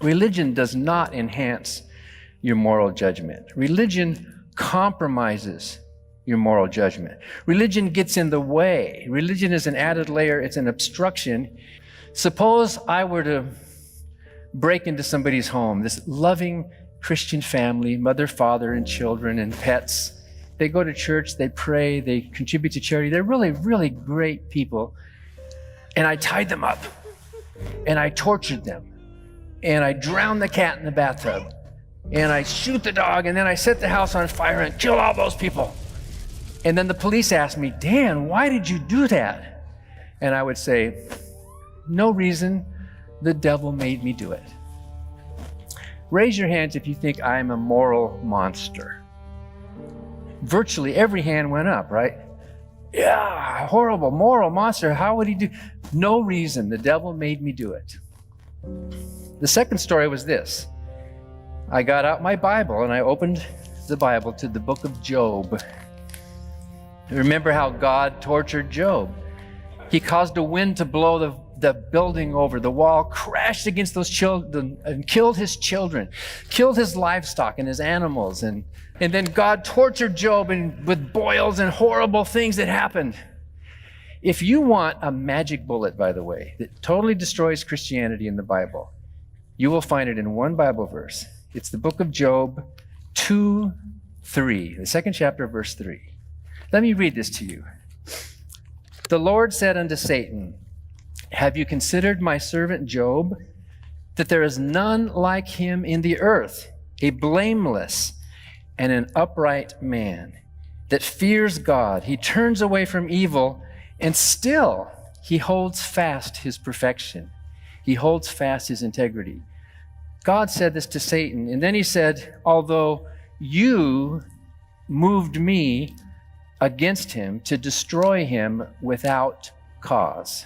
Religion does not enhance your moral judgment. Religion compromises your moral judgment. Religion gets in the way. Religion is an added layer. It's an obstruction. Suppose I were to break into somebody's home, this loving Christian family, mother, father, and children and pets. They go to church, they pray, they contribute to charity. They're really, really great people. And I tied them up, and I tortured them, and I drowned the cat in the bathtub, and I shoot the dog, and then I set the house on fire and kill all those people. And then the police asked me, Dan, why did you do that? And I would say, no reason, the devil made me do it. Raise your hands if you think I'm a moral monster. Virtually every hand went up, right? Yeah, horrible, moral monster. How would he do? No reason, the devil made me do it. The second story was this. I got out my Bible and I opened the Bible to the book of Job. Remember how God tortured Job? He caused a wind to blow the building over. The wall crashed against those children and killed his children, killed his livestock and his animals. And then God tortured Job with boils and horrible things that happened. If you want a magic bullet, by the way, that totally destroys Christianity in the Bible, you will find it in one Bible verse. It's the book of Job 2:3, the second chapter, verse 3. Let me read this to you. The Lord said unto Satan, have you considered my servant Job, that there is none like him in the earth, a blameless and an upright man, that fears God. He turns away from evil, and still he holds fast his perfection. He holds fast his integrity. God said this to Satan, and then he said, although you moved me against him to destroy him without cause.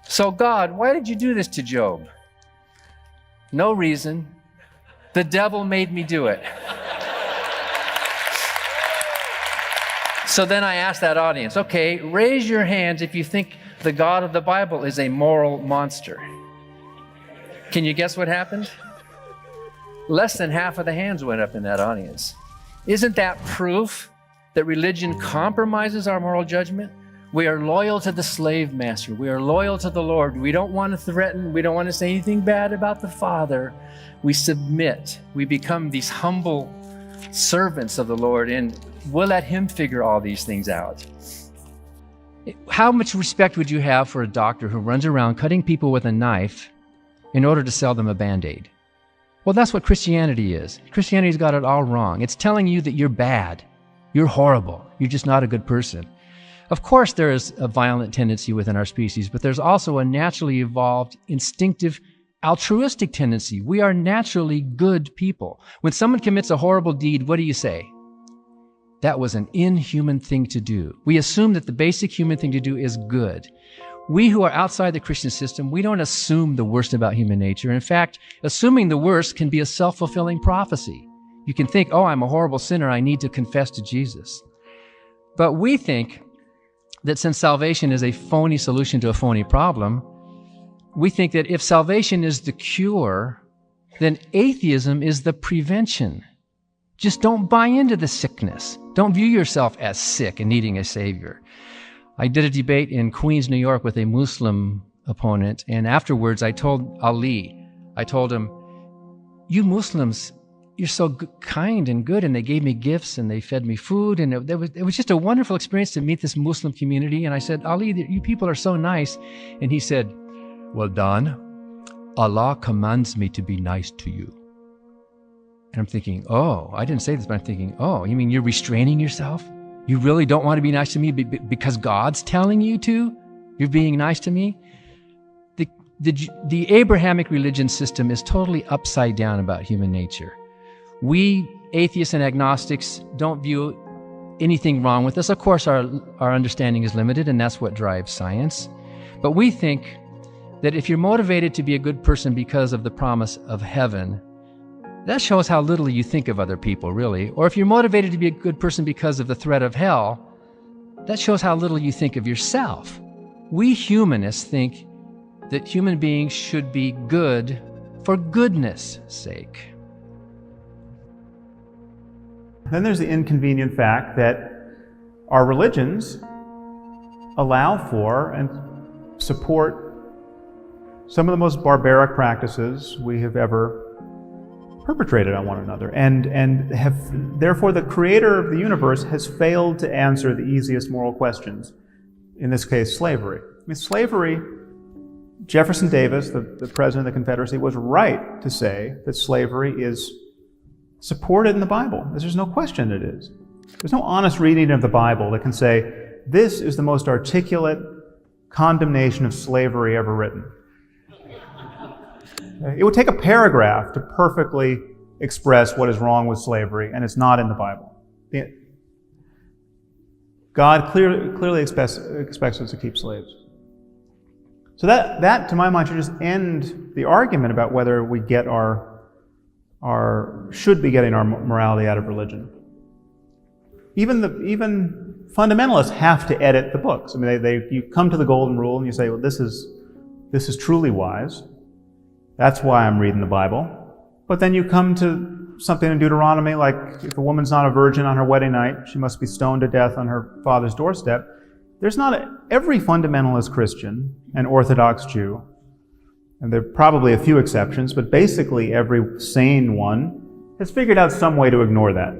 So God, why did you do this to Job? No reason. The devil made me do it. So then I asked that audience, okay, raise your hands if you think the God of the Bible is a moral monster. Can you guess what happened? Less than half of the hands went up in that audience. Isn't that proof that religion compromises our moral judgment? We are loyal to the slave master. We are loyal to the Lord. We don't want to threaten. We don't want to say anything bad about the Father. We submit. We become these humble servants of the Lord, and we'll let him figure all these things out. How much respect would you have for a doctor who runs around cutting people with a knife in order to sell them a Band-Aid? Well, that's what Christianity is. Christianity's got it all wrong. It's telling you that you're bad. You're horrible. You're just not a good person. Of course, there is a violent tendency within our species, but there's also a naturally evolved, instinctive, altruistic tendency. We are naturally good people. When someone commits a horrible deed, what do you say? That was an inhuman thing to do. We assume that the basic human thing to do is good. We who are outside the Christian system, we don't assume the worst about human nature. In fact, assuming the worst can be a self-fulfilling prophecy. You can think, oh, I'm a horrible sinner, I need to confess to Jesus. But we think that since salvation is a phony solution to a phony problem, we think that if salvation is the cure, then atheism is the prevention. Just don't buy into the sickness. Don't view yourself as sick and needing a savior. I did a debate in Queens, New York with a Muslim opponent, and afterwards I told Ali, I told him, you Muslims, you're so kind and good, and they gave me gifts and they fed me food, and it was just a wonderful experience to meet this Muslim community. And I said, Ali, you people are so nice. And he said, well, Don, Allah commands me to be nice to you. And I'm thinking, oh, I didn't say this, but I'm thinking, oh, you mean you're restraining yourself? You really don't want to be nice to me because God's telling you to? You're being nice to me? The Abrahamic religion system is totally upside down about human nature. We, atheists and agnostics, don't view anything wrong with us. Of course, our understanding is limited, and that's what drives science. But we think that if you're motivated to be a good person because of the promise of heaven, that shows how little you think of other people, really. Or if you're motivated to be a good person because of the threat of hell, that shows how little you think of yourself. We humanists think that human beings should be good for goodness' sake. Then there's the inconvenient fact that our religions allow for and support some of the most barbaric practices we have ever perpetrated on one another, and have therefore the creator of the universe has failed to answer the easiest moral questions, in this case slavery. I mean, slavery, Jefferson Davis, the president of the Confederacy, was right to say that slavery is supported in the Bible. There's no question it is. There's no honest reading of the Bible that can say this is the most articulate condemnation of slavery ever written. It would take a paragraph to perfectly express what is wrong with slavery, and it's not in the Bible. God clearly expects us to keep slaves. So that, to my mind, should just end the argument about whether we get should be getting our morality out of religion. Even fundamentalists have to edit the books. I mean, you come to the golden rule and you say, well, this is truly wise. That's why I'm reading the Bible. But then you come to something in Deuteronomy, like if a woman's not a virgin on her wedding night, she must be stoned to death on her father's doorstep. Every fundamentalist Christian and Orthodox Jew, and there are probably a few exceptions, but basically every sane one has figured out some way to ignore that.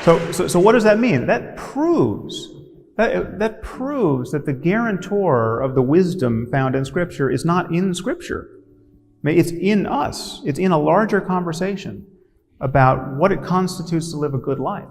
So what does that mean? That proves that the guarantor of the wisdom found in Scripture is not in Scripture. I mean, it's in us. It's in a larger conversation about what it constitutes to live a good life.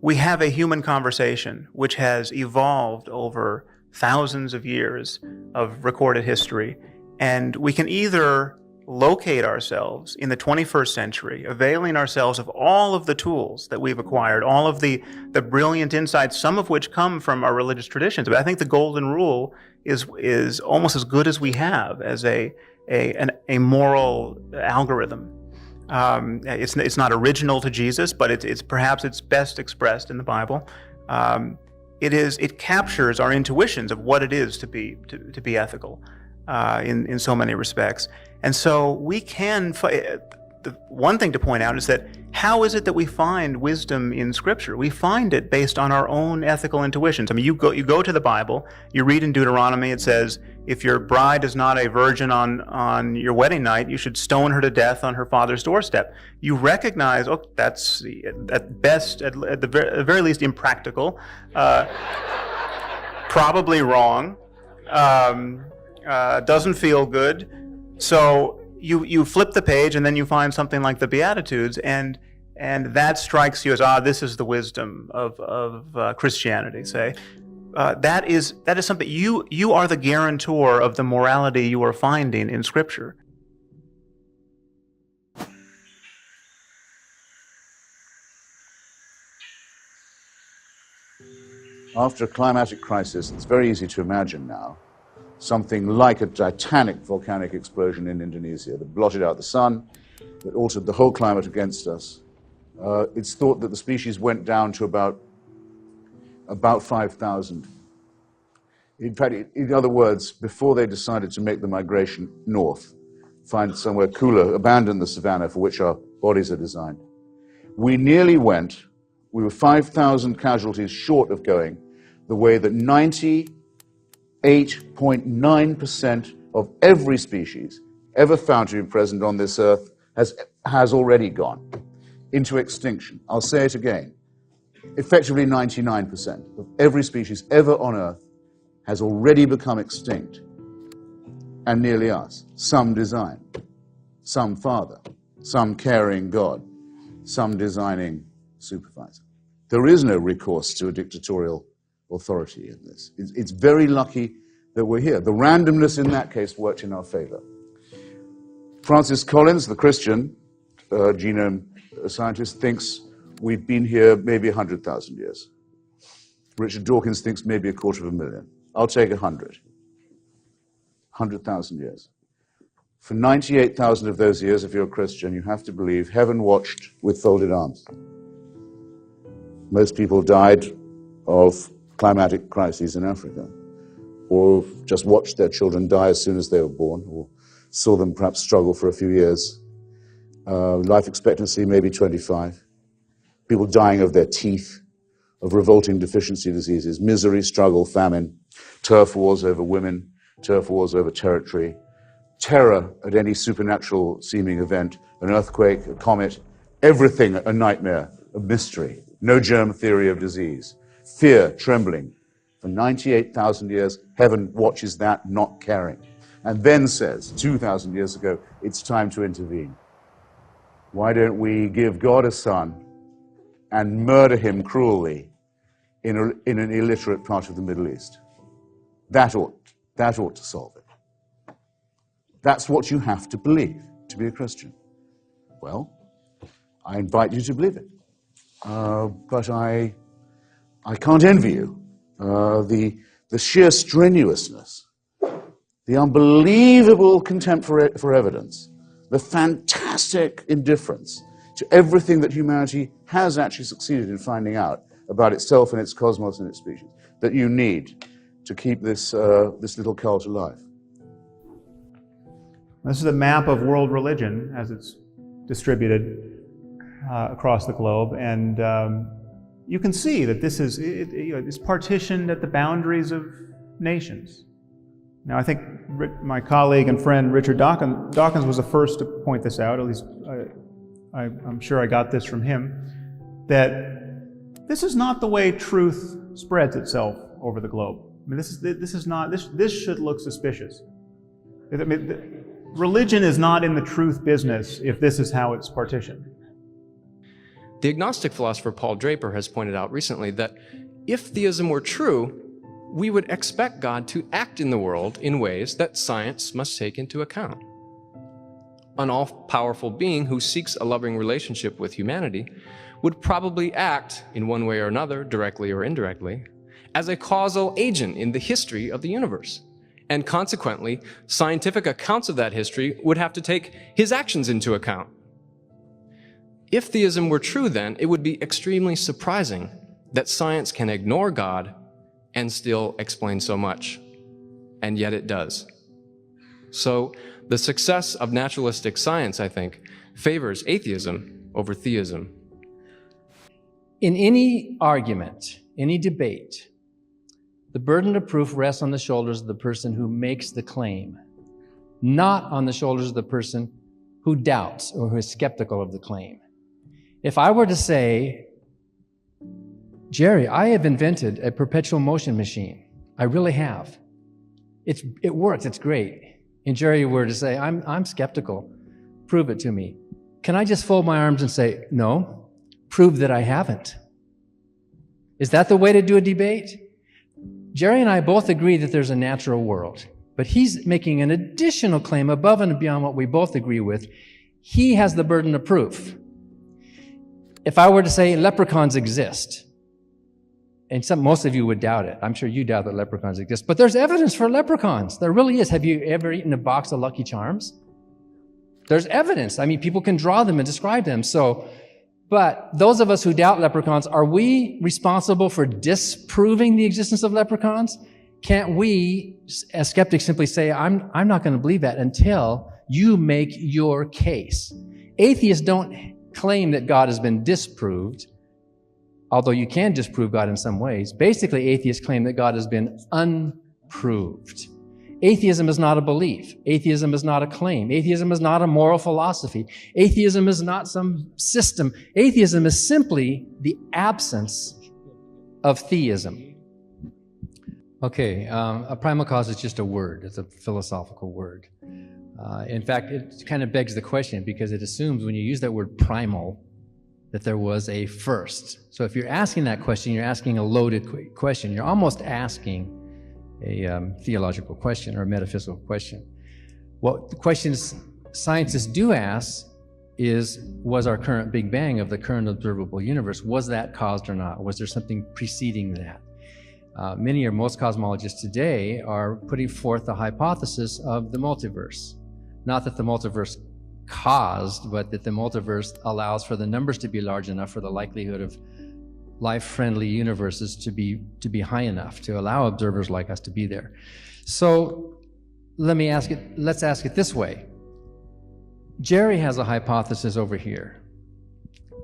We have a human conversation which has evolved over thousands of years of recorded history, and we can either locate ourselves in the 21st century, availing ourselves of all of the tools that we've acquired, all of the brilliant insights, some of which come from our religious traditions. But I think the golden rule is almost as good as we have as a moral algorithm. It's not original to Jesus, but it's perhaps it's best expressed in the Bible. It captures our intuitions of what it is to be ethical in so many respects. And so we can, the one thing to point out is that how is it that we find wisdom in Scripture? We find it based on our own ethical intuitions. I mean, you go to the Bible, you read in Deuteronomy, it says, if your bride is not a virgin on your wedding night, you should stone her to death on her father's doorstep. You recognize, that's at best, at the very least, impractical, probably wrong, doesn't feel good. So you flip the page and then you find something like the Beatitudes, and that strikes you as, this is the wisdom of Christianity, say. That is something, you are the guarantor of the morality you are finding in Scripture. After a climatic crisis, it's very easy to imagine now something like a titanic volcanic explosion in Indonesia that blotted out the sun, that altered the whole climate against us. It's thought that the species went down to about 5,000. In fact, in other words, before they decided to make the migration north, find somewhere cooler, abandon the savannah for which our bodies are designed. We were 5,000 casualties short of going the way that 98.9% of every species ever found to be present on this earth has already gone into extinction. I'll say it again. Effectively 99% of every species ever on earth has already become extinct. And nearly us. Some design, some father, some caring God, some designing supervisor. There is no recourse to a dictatorial authority in this. It's very lucky that we're here. The randomness in that case worked in our favor. Francis Collins, the Christian genome scientist, thinks we've been here maybe 100,000 years. Richard Dawkins thinks maybe 250,000. I'll take 100,000 years. For 98,000 of those years, if you're a Christian, you have to believe heaven watched with folded arms. Most people died of climatic crises in Africa, or have just watched their children die as soon as they were born, or saw them perhaps struggle for a few years. Life expectancy maybe 25. People dying of their teeth, of revolting deficiency diseases, misery, struggle, famine, turf wars over women, turf wars over territory, terror at any supernatural seeming event, an earthquake, a comet, everything a nightmare, a mystery, no germ theory of disease, fear, trembling. For 98,000 years, heaven watches that, not caring, and then says, 2,000 years ago, it's time to intervene. Why don't we give God a son and murder him cruelly in an illiterate part of the Middle East? That ought to solve it. That's what you have to believe to be a Christian. Well, I invite you to believe it. But I can't envy you. The sheer strenuousness, the unbelievable contempt for evidence, the fantastic indifference to everything that humanity has actually succeeded in finding out about itself and its cosmos and its species, that you need to keep this little cult alive. This is a map of world religion as it's distributed across the globe, and you can see that this is it's partitioned at the boundaries of nations. Now, I think my colleague and friend Richard Dawkins was the first to point this out. At least I'm sure I got this from him. That this is not the way truth spreads itself over the globe. I mean, this should look suspicious. I mean, religion is not in the truth business if this is how it's partitioned. The agnostic philosopher Paul Draper has pointed out recently that if theism were true, we would expect God to act in the world in ways that science must take into account. An all-powerful being who seeks a loving relationship with humanity would probably act, in one way or another, directly or indirectly, as a causal agent in the history of the universe. And consequently, scientific accounts of that history would have to take his actions into account. If theism were true, then, it would be extremely surprising that science can ignore God and still explain so much. And yet it does. So, the success of naturalistic science, I think, favors atheism over theism. In any argument, any debate, the burden of proof rests on the shoulders of the person who makes the claim, not on the shoulders of the person who doubts or who is skeptical of the claim. If I were to say, Jerry, I have invented a perpetual motion machine. I really have. It works, it's great. And Jerry were to say, I'm skeptical. Prove it to me. Can I just fold my arms and say, no, prove that I haven't? Is that the way to do a debate? Jerry and I both agree that there's a natural world, but he's making an additional claim above and beyond what we both agree with. He has the burden of proof. If I were to say leprechauns exist, and most of you would doubt it. I'm sure you doubt that leprechauns exist, but there's evidence for leprechauns. There really is. Have you ever eaten a box of Lucky Charms? There's evidence. I mean, people can draw them and describe them. But those of us who doubt leprechauns, are we responsible for disproving the existence of leprechauns? Can't we, as skeptics, simply say, I'm not going to believe that until you make your case? Atheists don't claim that God has been disproved, although you can disprove God in some ways. Basically, atheists claim that God has been unproved. Atheism is not a belief. Atheism is not a claim. Atheism is not a moral philosophy. Atheism is not some system. Atheism is simply the absence of theism. Okay, a primal cause is just a word. It's a philosophical word. In fact, it kind of begs the question because it assumes when you use that word primal that there was a first. So if you're asking that question, you're asking a loaded question. You're almost asking a theological question or a metaphysical question. What the questions scientists do ask is, was our current Big Bang of the current observable universe, was that caused or not? Was there something preceding that? Many or most cosmologists today are putting forth the hypothesis of the multiverse. Not that the multiverse caused, but that the multiverse allows for the numbers to be large enough for the likelihood of life-friendly universes to be high enough to allow observers like us to be there. So let's ask it this way. Jerry has a hypothesis over here.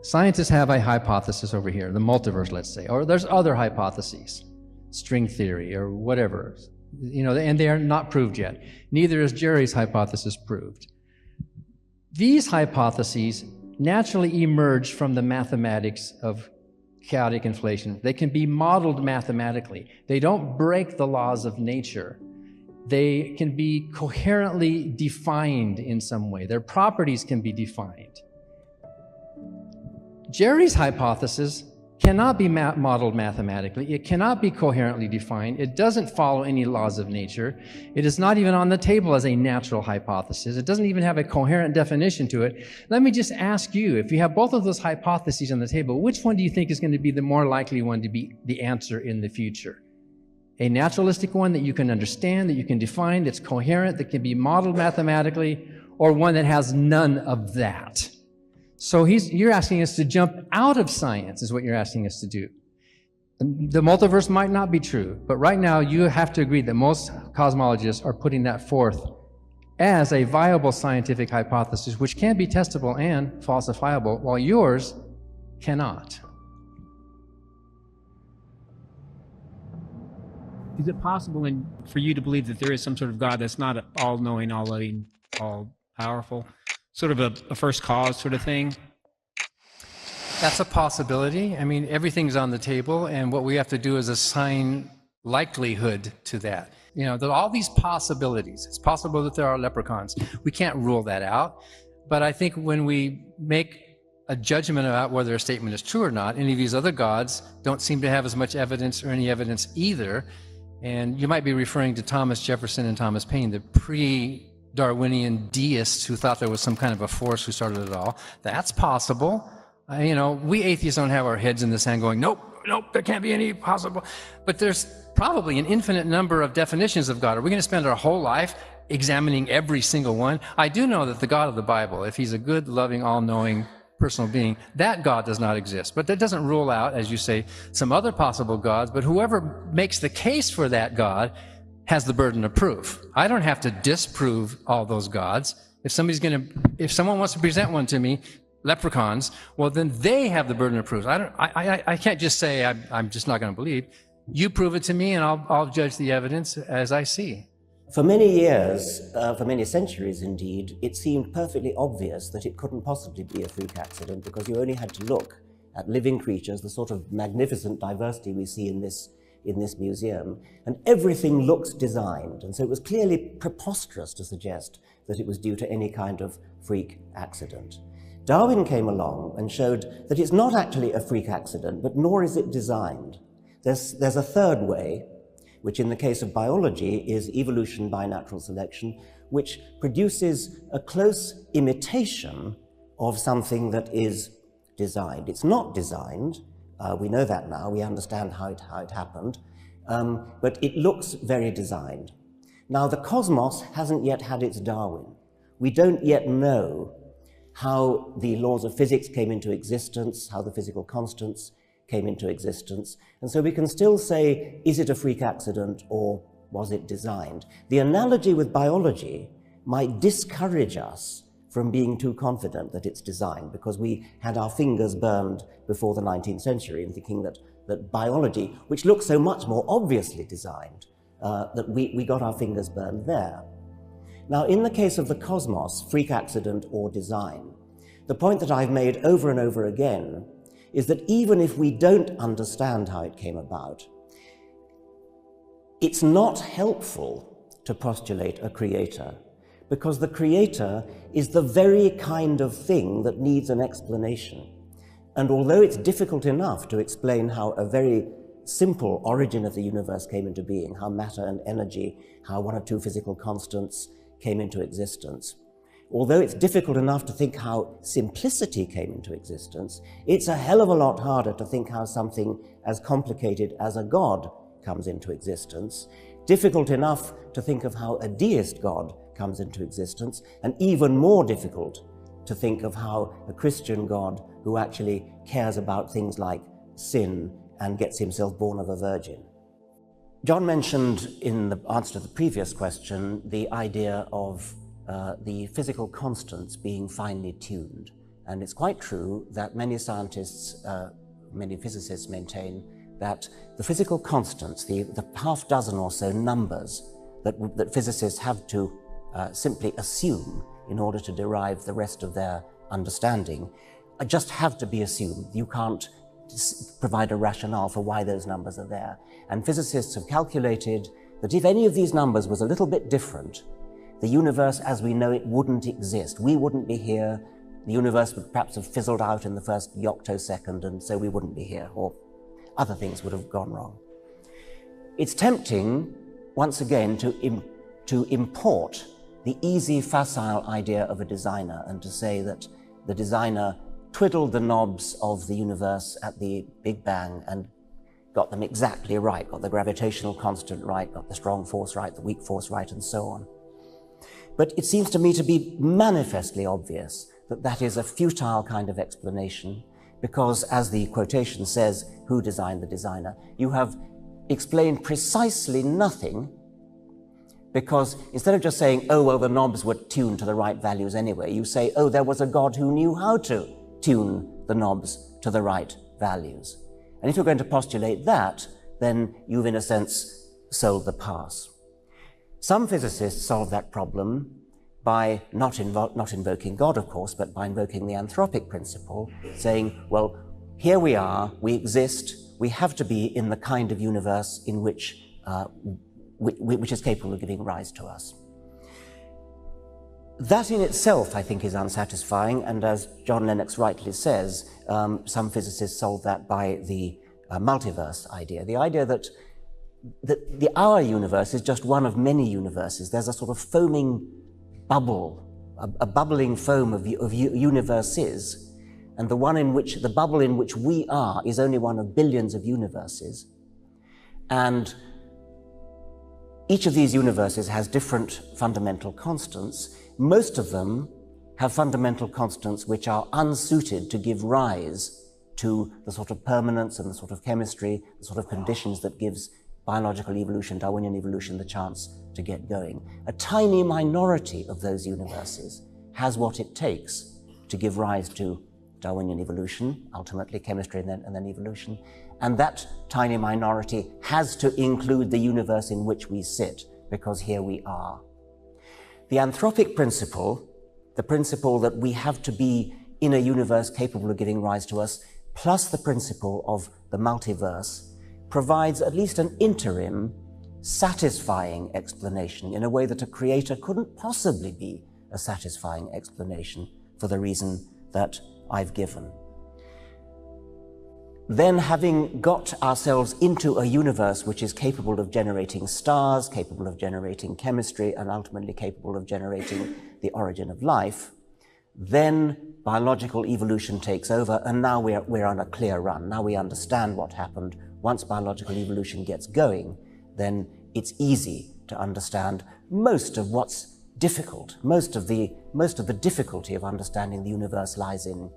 Scientists have a hypothesis over here, the multiverse, let's say, or there's other hypotheses, string theory or whatever, and they are not proved yet. Neither is Jerry's hypothesis proved. These hypotheses naturally emerge from the mathematics of chaotic inflation. They can be modeled mathematically. They don't break the laws of nature. They can be coherently defined in some way. Their properties can be defined. Jerry's hypothesis cannot be modeled mathematically. It cannot be coherently defined. It doesn't follow any laws of nature. It is not even on the table as a natural hypothesis. It doesn't even have a coherent definition to it. Let me just ask you, if you have both of those hypotheses on the table, which one do you think is going to be the more likely one to be the answer in the future? A naturalistic one that you can understand, that you can define, that's coherent, that can be modeled mathematically, or one that has none of that? So you're asking us to jump out of science, is what you're asking us to do. The multiverse might not be true, but right now you have to agree that most cosmologists are putting that forth as a viable scientific hypothesis, which can be testable and falsifiable, while yours cannot. Is it possible for you to believe that there is some sort of God that's not all-knowing, all-loving, all-powerful? Sort of a first cause sort of thing? That's a possibility. I mean, everything's on the table, and what we have to do is assign likelihood to that. There are all these possibilities. It's possible that there are leprechauns. We can't rule that out. But I think when we make a judgment about whether a statement is true or not, any of these other gods don't seem to have as much evidence or any evidence either. And you might be referring to Thomas Jefferson and Thomas Paine, the pre-Darwinian deists who thought there was some kind of a force who started it all. That's possible. We atheists don't have our heads in the sand going, nope, there can't be any possible. But there's probably an infinite number of definitions of God. Are we going to spend our whole life examining every single one? I do know that the God of the Bible, if he's a good, loving, all-knowing personal being, that God does not exist. But that doesn't rule out, as you say, some other possible gods. But whoever makes the case for that God has the burden of proof. I don't have to disprove all those gods. If someone wants to present one to me, leprechauns, well, then they have the burden of proof. I can't just say I'm just not going to believe. You prove it to me, and I'll judge the evidence as I see. For many years, for many centuries indeed, it seemed perfectly obvious that it couldn't possibly be a freak accident, because you only had to look at living creatures, the sort of magnificent diversity we see in this museum, and everything looks designed. And so it was clearly preposterous to suggest that it was due to any kind of freak accident. Darwin came along and showed that it's not actually a freak accident, but nor is it designed. There's a third way, which in the case of biology is evolution by natural selection, which produces a close imitation of something that is designed. It's not designed. We know that now. We understand how it happened. But it looks very designed. Now, the cosmos hasn't yet had its Darwin. We don't yet know how the laws of physics came into existence, how the physical constants came into existence. And so we can still say, is it a freak accident or was it designed? The analogy with biology might discourage us from being too confident that it's designed, because we had our fingers burned before the 19th century in thinking that biology, which looks so much more obviously designed, that we got our fingers burned there. Now, in the case of the cosmos, freak accident or design, the point that I've made over and over again is that even if we don't understand how it came about, it's not helpful to postulate a creator, because the creator is the very kind of thing that needs an explanation. And although it's difficult enough to explain how a very simple origin of the universe came into being, how matter and energy, how one or two physical constants came into existence, although it's difficult enough to think how simplicity came into existence, it's a hell of a lot harder to think how something as complicated as a god comes into existence, difficult enough to think of how a deist god comes into existence, and even more difficult to think of how a Christian God who actually cares about things like sin and gets himself born of a virgin. John mentioned in the answer to the previous question the idea of the physical constants being finely tuned. And it's quite true that many scientists, many physicists maintain that the physical constants, the half dozen or so numbers that physicists have to simply assume in order to derive the rest of their understanding, just have to be assumed. You can't provide a rationale for why those numbers are there. And physicists have calculated that if any of these numbers was a little bit different, the universe as we know it wouldn't exist. We wouldn't be here. The universe would perhaps have fizzled out in the first yoctosecond, and so we wouldn't be here, or other things would have gone wrong. It's tempting, once again, to import the easy, facile idea of a designer and to say that the designer twiddled the knobs of the universe at the Big Bang and got them exactly right, got the gravitational constant right, got the strong force right, the weak force right, and so on. But it seems to me to be manifestly obvious that that is a futile kind of explanation, because as the quotation says, who designed the designer? You have explained precisely nothing, because instead of just saying, oh, well, the knobs were tuned to the right values anyway, you say, oh, there was a God who knew how to tune the knobs to the right values. And if you're going to postulate that, then you've, in a sense, sold the pass. Some physicists solve that problem by not invoking God, of course, but by invoking the anthropic principle, saying, well, here we are, we exist, we have to be in the kind of universe in which is capable of giving rise to us. That in itself, I think, is unsatisfying, and as John Lennox rightly says, some physicists solve that by the multiverse idea, the idea that our universe is just one of many universes. There's a sort of foaming bubble, a bubbling foam of universes, and the bubble in which we are is only one of billions of universes. And each of these universes has different fundamental constants. Most of them have fundamental constants which are unsuited to give rise to the sort of permanence and the sort of chemistry, the sort of conditions that gives biological evolution, Darwinian evolution, the chance to get going. A tiny minority of those universes has what it takes to give rise to Darwinian evolution, ultimately chemistry and then evolution. And that tiny minority has to include the universe in which we sit, because here we are. The anthropic principle, the principle that we have to be in a universe capable of giving rise to us, plus the principle of the multiverse, provides at least an interim, satisfying explanation in a way that a creator couldn't possibly be a satisfying explanation for the reason that I've given. Then, having got ourselves into a universe which is capable of generating stars, capable of generating chemistry, and ultimately capable of generating the origin of life, then biological evolution takes over, and now we're on a clear run. Now we understand what happened. Once biological evolution gets going, then it's easy to understand most of what's difficult. Most of the difficulty of understanding the universe lies in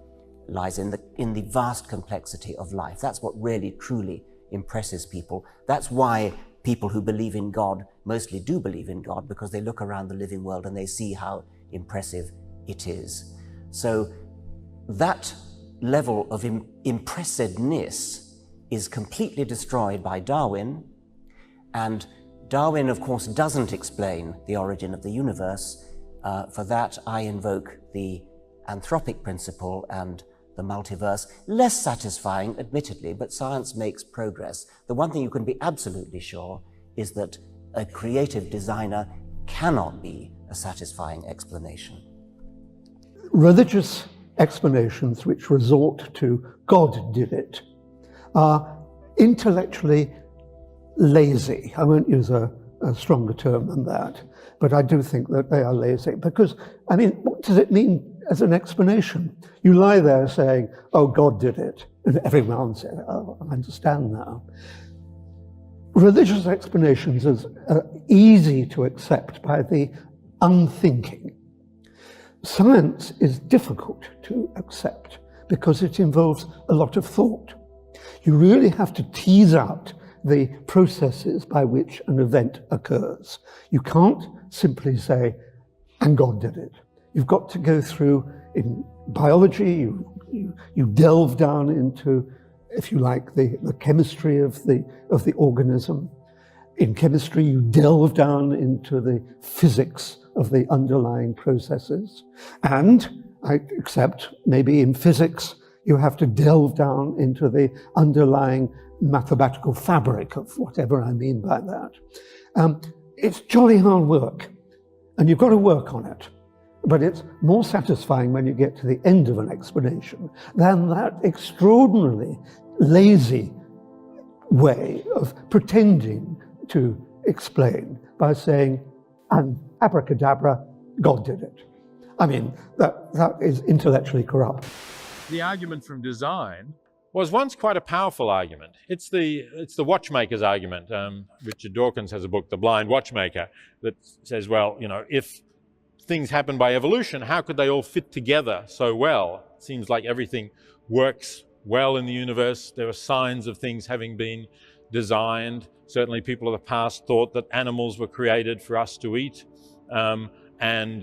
the vast complexity of life. That's what really, truly impresses people. That's why people who believe in God mostly do believe in God, because they look around the living world and they see how impressive it is. So that level of impressiveness is completely destroyed by Darwin, and Darwin, of course, doesn't explain the origin of the universe. For that, I invoke the anthropic principle and the multiverse. Less satisfying, admittedly, but science makes progress. The one thing you can be absolutely sure is that a creative designer cannot be a satisfying explanation. Religious explanations which resort to God did it are intellectually lazy. I won't use a stronger term than that, but I do think that they are lazy, because, I mean, what does it mean as an explanation? You lie there saying, oh, God did it, and everyone says, oh, I understand now. Religious explanations are easy to accept by the unthinking. Science is difficult to accept because it involves a lot of thought. You really have to tease out the processes by which an event occurs. You can't simply say, and God did it. You've got to go through, in biology, you delve down into, if you like, the chemistry of the organism. In chemistry, you delve down into the physics of the underlying processes. And I accept maybe in physics, you have to delve down into the underlying mathematical fabric of whatever I mean by that. It's jolly hard work, and you've got to work on it. But it's more satisfying when you get to the end of an explanation than that extraordinarily lazy way of pretending to explain by saying, and abracadabra, God did it. I mean, that is intellectually corrupt. The argument from design was once quite a powerful argument. It's the watchmaker's argument. Richard Dawkins has a book, The Blind Watchmaker, that says, well, you know, if things happen by evolution, how could they all fit together so well? It seems like everything works well in the universe. There are signs of things having been designed. Certainly people of the past thought that animals were created for us to eat and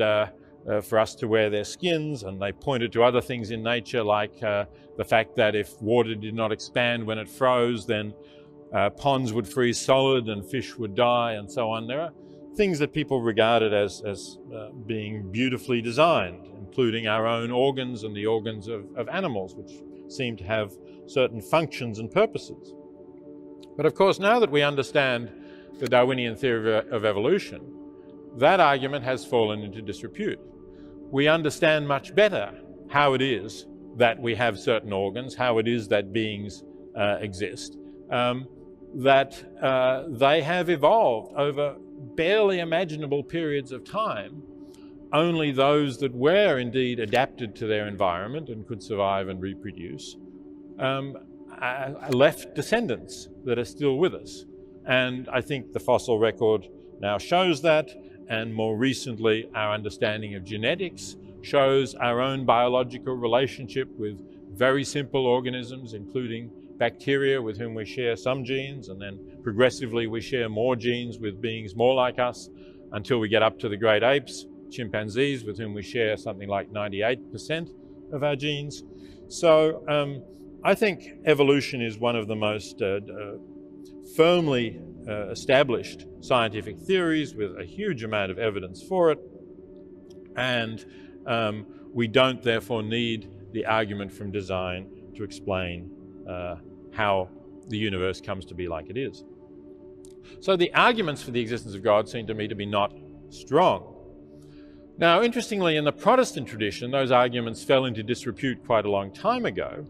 for us to wear their skins, and they pointed to other things in nature like the fact that if water did not expand when it froze, then ponds would freeze solid and fish would die and so on. There are things that people regarded as being beautifully designed, including our own organs and the organs of animals, which seem to have certain functions and purposes. But of course, now that we understand the Darwinian theory of evolution, that argument has fallen into disrepute. We understand much better how it is that we have certain organs, how it is that beings exist, that they have evolved over barely imaginable periods of time. Only those that were indeed adapted to their environment and could survive and reproduce left descendants that are still with us. And I think the fossil record now shows that, and more recently our understanding of genetics shows our own biological relationship with very simple organisms, including bacteria with whom we share some genes, and then progressively we share more genes with beings more like us until we get up to the great apes, chimpanzees, with whom we share something like 98% of our genes. So I think evolution is one of the most firmly established scientific theories with a huge amount of evidence for it, and we don't therefore need the argument from design to explain how the universe comes to be like it is. So the arguments for the existence of God seem to me to be not strong. Now, interestingly, in the Protestant tradition, those arguments fell into disrepute quite a long time ago.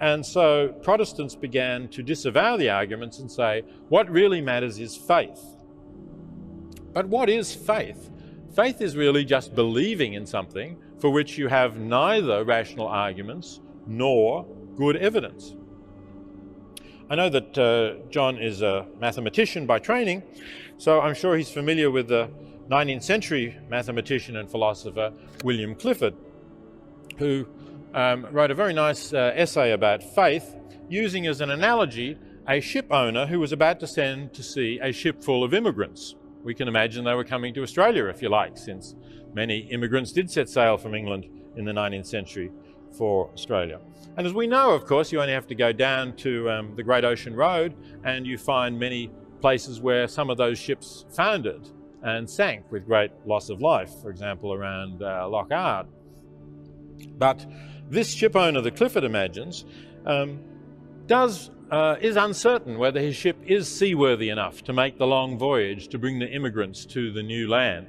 And so Protestants began to disavow the arguments and say, what really matters is faith. But what is faith? Faith is really just believing in something for which you have neither rational arguments nor good evidence. I know that John is a mathematician by training, so I'm sure he's familiar with the 19th-century mathematician and philosopher William Clifford, who wrote a very nice essay about faith, using as an analogy a ship owner who was about to send to sea a ship full of immigrants. We can imagine they were coming to Australia, if you like, since many immigrants did set sail from England in the 19th century for Australia. And as we know, of course, you only have to go down to the Great Ocean Road and you find many places where some of those ships foundered and sank with great loss of life, for example, around Loch Ard. But this ship owner that Clifford imagines is uncertain whether his ship is seaworthy enough to make the long voyage to bring the immigrants to the new land.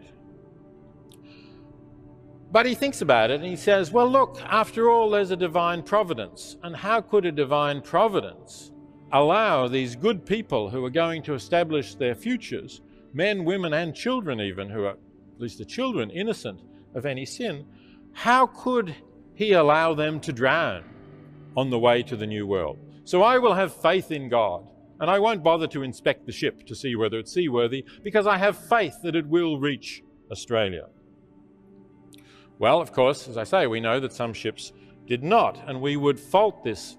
But he thinks about it and he says, well, look, after all, there's a divine providence. And how could a divine providence allow these good people who are going to establish their futures, men, women, and children even, who are, at least the children, innocent of any sin, how could he allow them to drown on the way to the new world? So I will have faith in God, and I won't bother to inspect the ship to see whether it's seaworthy, because I have faith that it will reach Australia. Well, of course, as I say, we know that some ships did not, and we would fault this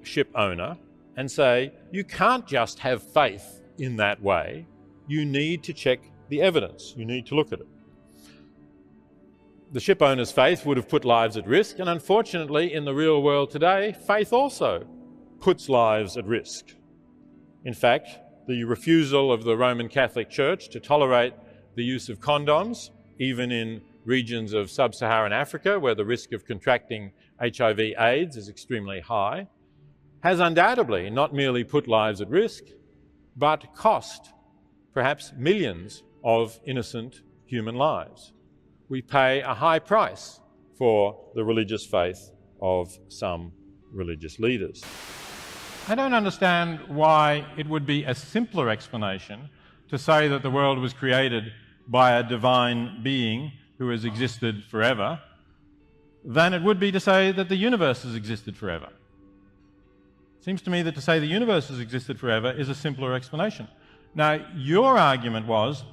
ship owner and say, you can't just have faith in that way. You need to check the evidence. You need to look at it. The ship owner's faith would have put lives at risk, and unfortunately, in the real world today, faith also puts lives at risk. In fact, the refusal of the Roman Catholic Church to tolerate the use of condoms, even in regions of sub-Saharan Africa where the risk of contracting HIV/AIDS is extremely high, has undoubtedly not merely put lives at risk, but cost perhaps millions of innocent human lives. We pay a high price for the religious faith of some religious leaders. I don't understand why it would be a simpler explanation to say that the world was created by a divine being who has existed forever than it would be to say that the universe has existed forever. It seems to me that to say the universe has existed forever is a simpler explanation. Now, your argument was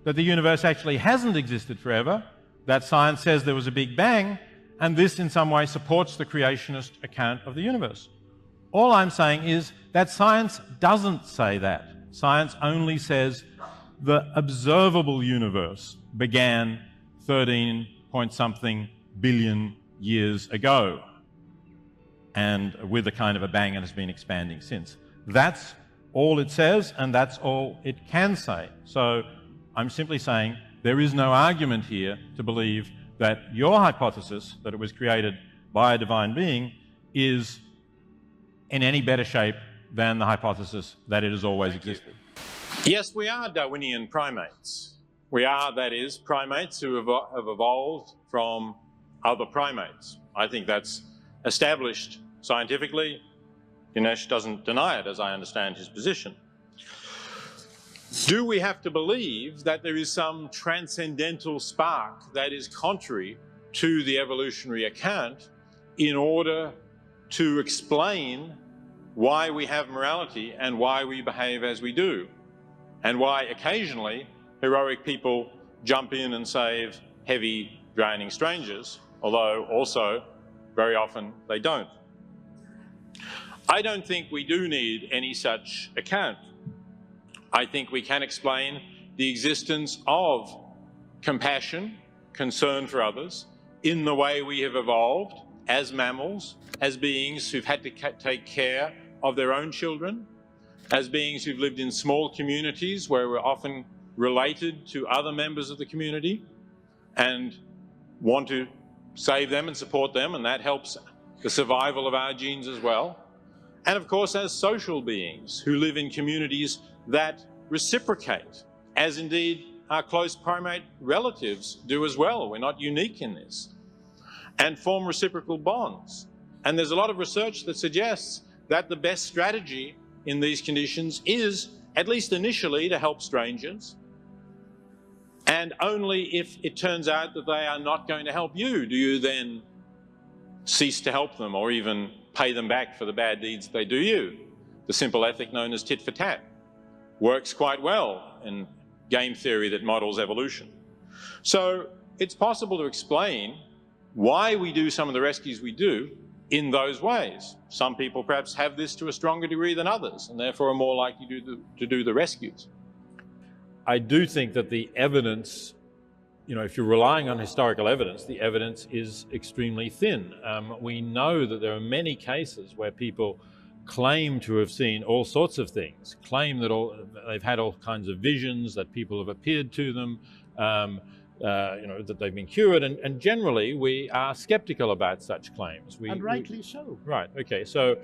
that the universe actually hasn't existed forever, that science says there was a Big Bang, and this in some way supports the creationist account of the universe. All I'm saying is that science doesn't say that. Science only says the observable universe began 13-point-something billion years ago, and with a kind of a bang, and has been expanding since. That's all it says, and that's all it can say. So I'm simply saying there is no argument here to believe that your hypothesis, that it was created by a divine being, is in any better shape than the hypothesis that it has always existed. Yes, we are Darwinian primates. We are, that is, primates who have evolved from other primates. I think that's established scientifically. Dinesh doesn't deny it, as I understand his position. Do we have to believe that there is some transcendental spark that is contrary to the evolutionary account in order to explain why we have morality and why we behave as we do, and why occasionally heroic people jump in and save heavy, drowning strangers, although also very often they don't? I don't think we do need any such account. I think we can explain the existence of compassion, concern for others, in the way we have evolved as mammals, as beings who've had to take care of their own children, as beings who've lived in small communities where we're often related to other members of the community and want to save them and support them, and that helps the survival of our genes as well. And of course, as social beings who live in communities that reciprocate, as indeed our close primate relatives do as well. We're not unique in this. And form reciprocal bonds. And there's a lot of research that suggests that the best strategy in these conditions is, at least initially, to help strangers. And only if it turns out that they are not going to help you do you then cease to help them or even pay them back for the bad deeds they do you. The simple ethic known as tit for tat works quite well in game theory that models evolution. So it's possible to explain why we do some of the rescues we do in those ways. Some people perhaps have this to a stronger degree than others, and therefore are more likely to do the rescues. I do think that the evidence, if you're relying on historical evidence, the evidence is extremely thin. We know that there are many cases where people claim to have seen all sorts of things, claim that they've had all kinds of visions, that people have appeared to them, that they've been cured, and generally we are skeptical about such claims. And rightly so. Right, okay, so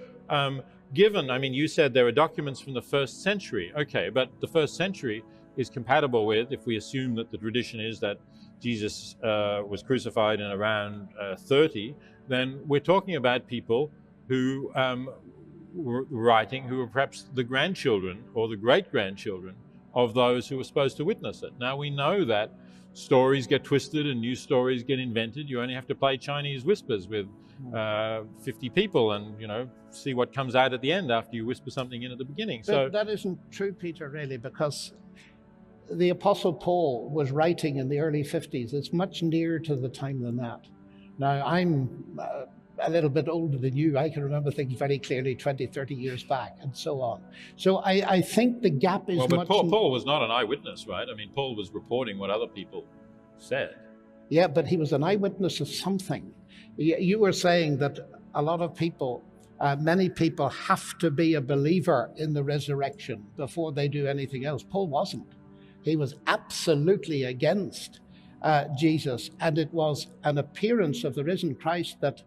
you said there are documents from the 1st century, okay, but the 1st century is compatible with, if we assume that the tradition is that Jesus was crucified in around 30, then we're talking about people who were writing, who were perhaps the grandchildren or the great-grandchildren of those who were supposed to witness it. Now we know that stories get twisted and new stories get invented. You only have to play Chinese whispers with 50 people and, see what comes out at the end after you whisper something in at the beginning. But that isn't true, Peter, really, because the Apostle Paul was writing in the early 50s. It's much nearer to the time than that. Now, I'm a little bit older than you. I can remember things very clearly 20, 30 years back and so on. So I think the gap is well, but much... Paul was not an eyewitness, right? I mean, Paul was reporting what other people said. Yeah, but he was an eyewitness of something. You were saying that a lot of people, many people have to be a believer in the resurrection before they do anything else. Paul wasn't. He was absolutely against Jesus, and it was an appearance of the risen Christ that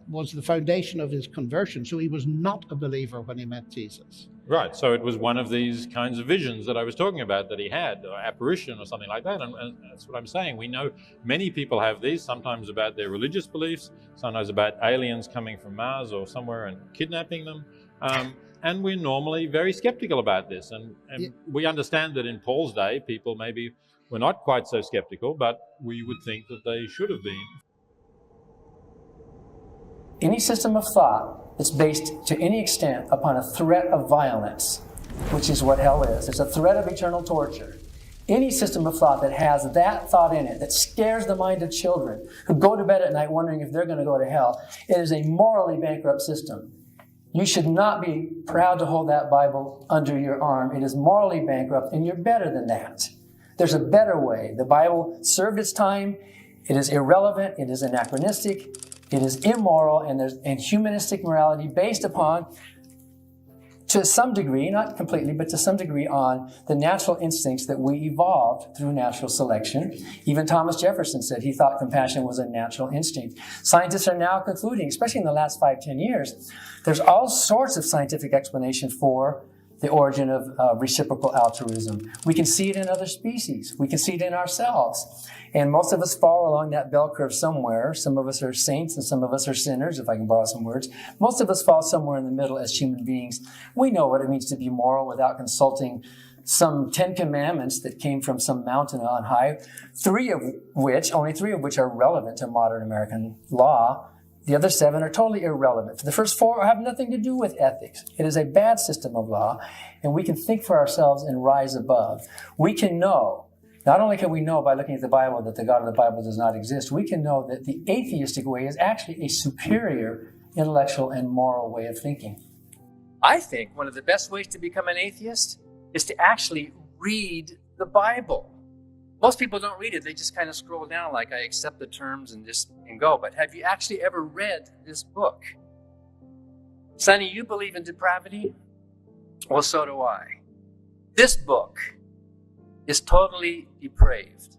was the foundation of his conversion. So he was not a believer when he met Jesus. Right, so it was one of these kinds of visions that I was talking about that he had, or apparition or something like that, and that's what I'm saying. We know many people have these, sometimes about their religious beliefs, sometimes about aliens coming from Mars or somewhere and kidnapping them, and we're normally very skeptical about this, and we understand that in Paul's day, people maybe were not quite so skeptical, but we would think that they should have been. Any system of thought that's based to any extent upon a threat of violence, which is what hell is. It's a threat of eternal torture. Any system of thought that has that thought in it, that scares the mind of children who go to bed at night wondering if they're going to go to hell, it is a morally bankrupt system. You should not be proud to hold that Bible under your arm. It is morally bankrupt, and you're better than that. There's a better way. The Bible served its time. It is irrelevant. It is anachronistic. It is immoral, and humanistic morality based upon, to some degree, not completely, but to some degree, on the natural instincts that we evolved through natural selection. Even Thomas Jefferson said he thought compassion was a natural instinct. Scientists are now concluding, especially in the last 5-10 years, there's all sorts of scientific explanation for the origin of reciprocal altruism. We can see it in other species. We can see it in ourselves. And most of us fall along that bell curve somewhere. Some of us are saints and some of us are sinners, if I can borrow some words. Most of us fall somewhere in the middle as human beings. We know what it means to be moral without consulting some 10 commandments that came from some mountain on high, only three of which are relevant to modern American law. The other 7 are totally irrelevant. The first 4 have nothing to do with ethics. It is a bad system of law, and we can think for ourselves and rise above. We can know, not only can we know by looking at the Bible that the God of the Bible does not exist, we can know that the atheistic way is actually a superior intellectual and moral way of thinking. I think one of the best ways to become an atheist is to actually read the Bible. Most people don't read it. They just kind of scroll down like, I accept the terms and go. But have you actually ever read this book? Sonny, you believe in depravity? Well, so do I. This book is totally depraved.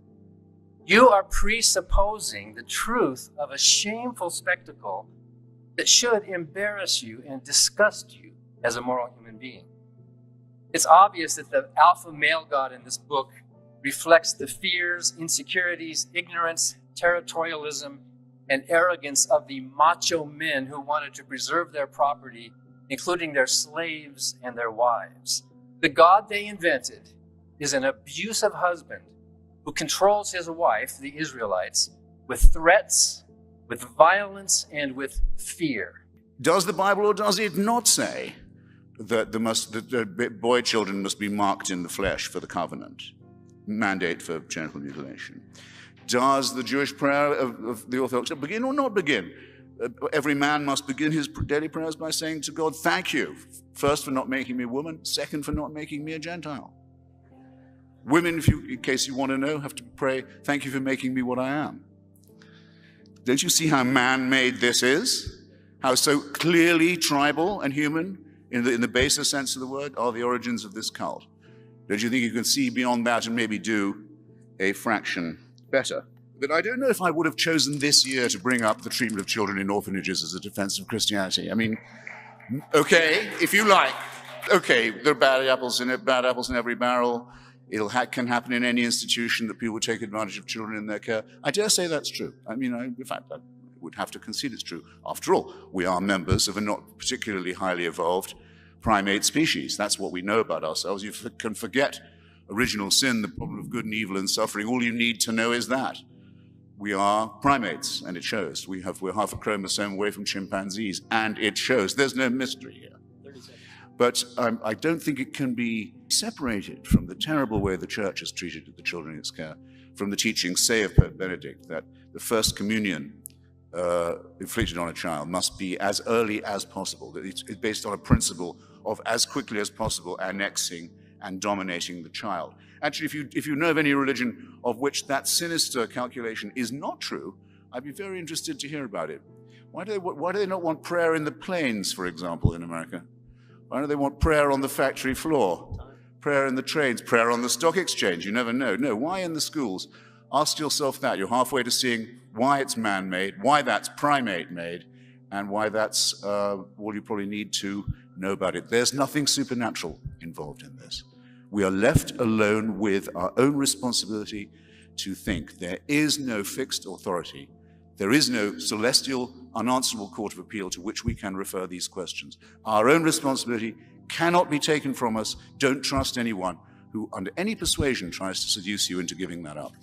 You are presupposing the truth of a shameful spectacle that should embarrass you and disgust you as a moral human being. It's obvious that the alpha male God in this book reflects the fears, insecurities, ignorance, territorialism, and arrogance of the macho men who wanted to preserve their property, including their slaves and their wives. The God they invented is an abusive husband who controls his wife, the Israelites, with threats, with violence, and with fear. Does the Bible or does it not say that the boy children must be marked in the flesh for the covenant? Mandate for genital mutilation. Does the Jewish prayer of the Orthodox begin or not begin? Every man must begin his daily prayers by saying to God, thank you, first for not making me a woman, second for not making me a Gentile. Women, in case you want to know, have to pray, thank you for making me what I am. Don't you see how man-made this is? How so clearly tribal and human, in the baser sense of the word, are the origins of this cult? Don't you think you can see beyond that and maybe do a fraction better? But I don't know if I would have chosen this year to bring up the treatment of children in orphanages as a defense of Christianity. I mean, okay, if you like. Okay, there are bad apples in every barrel. It can happen in any institution that people would take advantage of children in their care. I dare say that's true. I mean, in fact, I would have to concede it's true. After all, we are members of a not particularly highly evolved primate species. That's what we know about ourselves. You can forget original sin, the problem of good and evil and suffering. All you need to know is that we are primates, and it shows. We're half a chromosome away from chimpanzees, and it shows. There's no mystery here. But I don't think it can be separated from the terrible way the Church has treated the children in its care, from the teaching, say, of Pope Benedict, that the first communion inflicted on a child must be as early as possible. That it's based on a principle of as quickly as possible annexing and dominating the child. Actually, if you know of any religion of which that sinister calculation is not true, I'd be very interested to hear about it. Why do they not want prayer in the plains, for example, in America? Why do they want prayer on the factory floor? Prayer in the trains, prayer on the stock exchange, you never know. No, why in the schools? Ask yourself that. You're halfway to seeing why it's man-made, why that's primate-made, and why that's all you probably need to know about it. There's nothing supernatural involved in this. We are left alone with our own responsibility to think. There is no fixed authority. There is no celestial, unanswerable court of appeal to which we can refer these questions. Our own responsibility cannot be taken from us. Don't trust anyone who, under any persuasion, tries to seduce you into giving that up.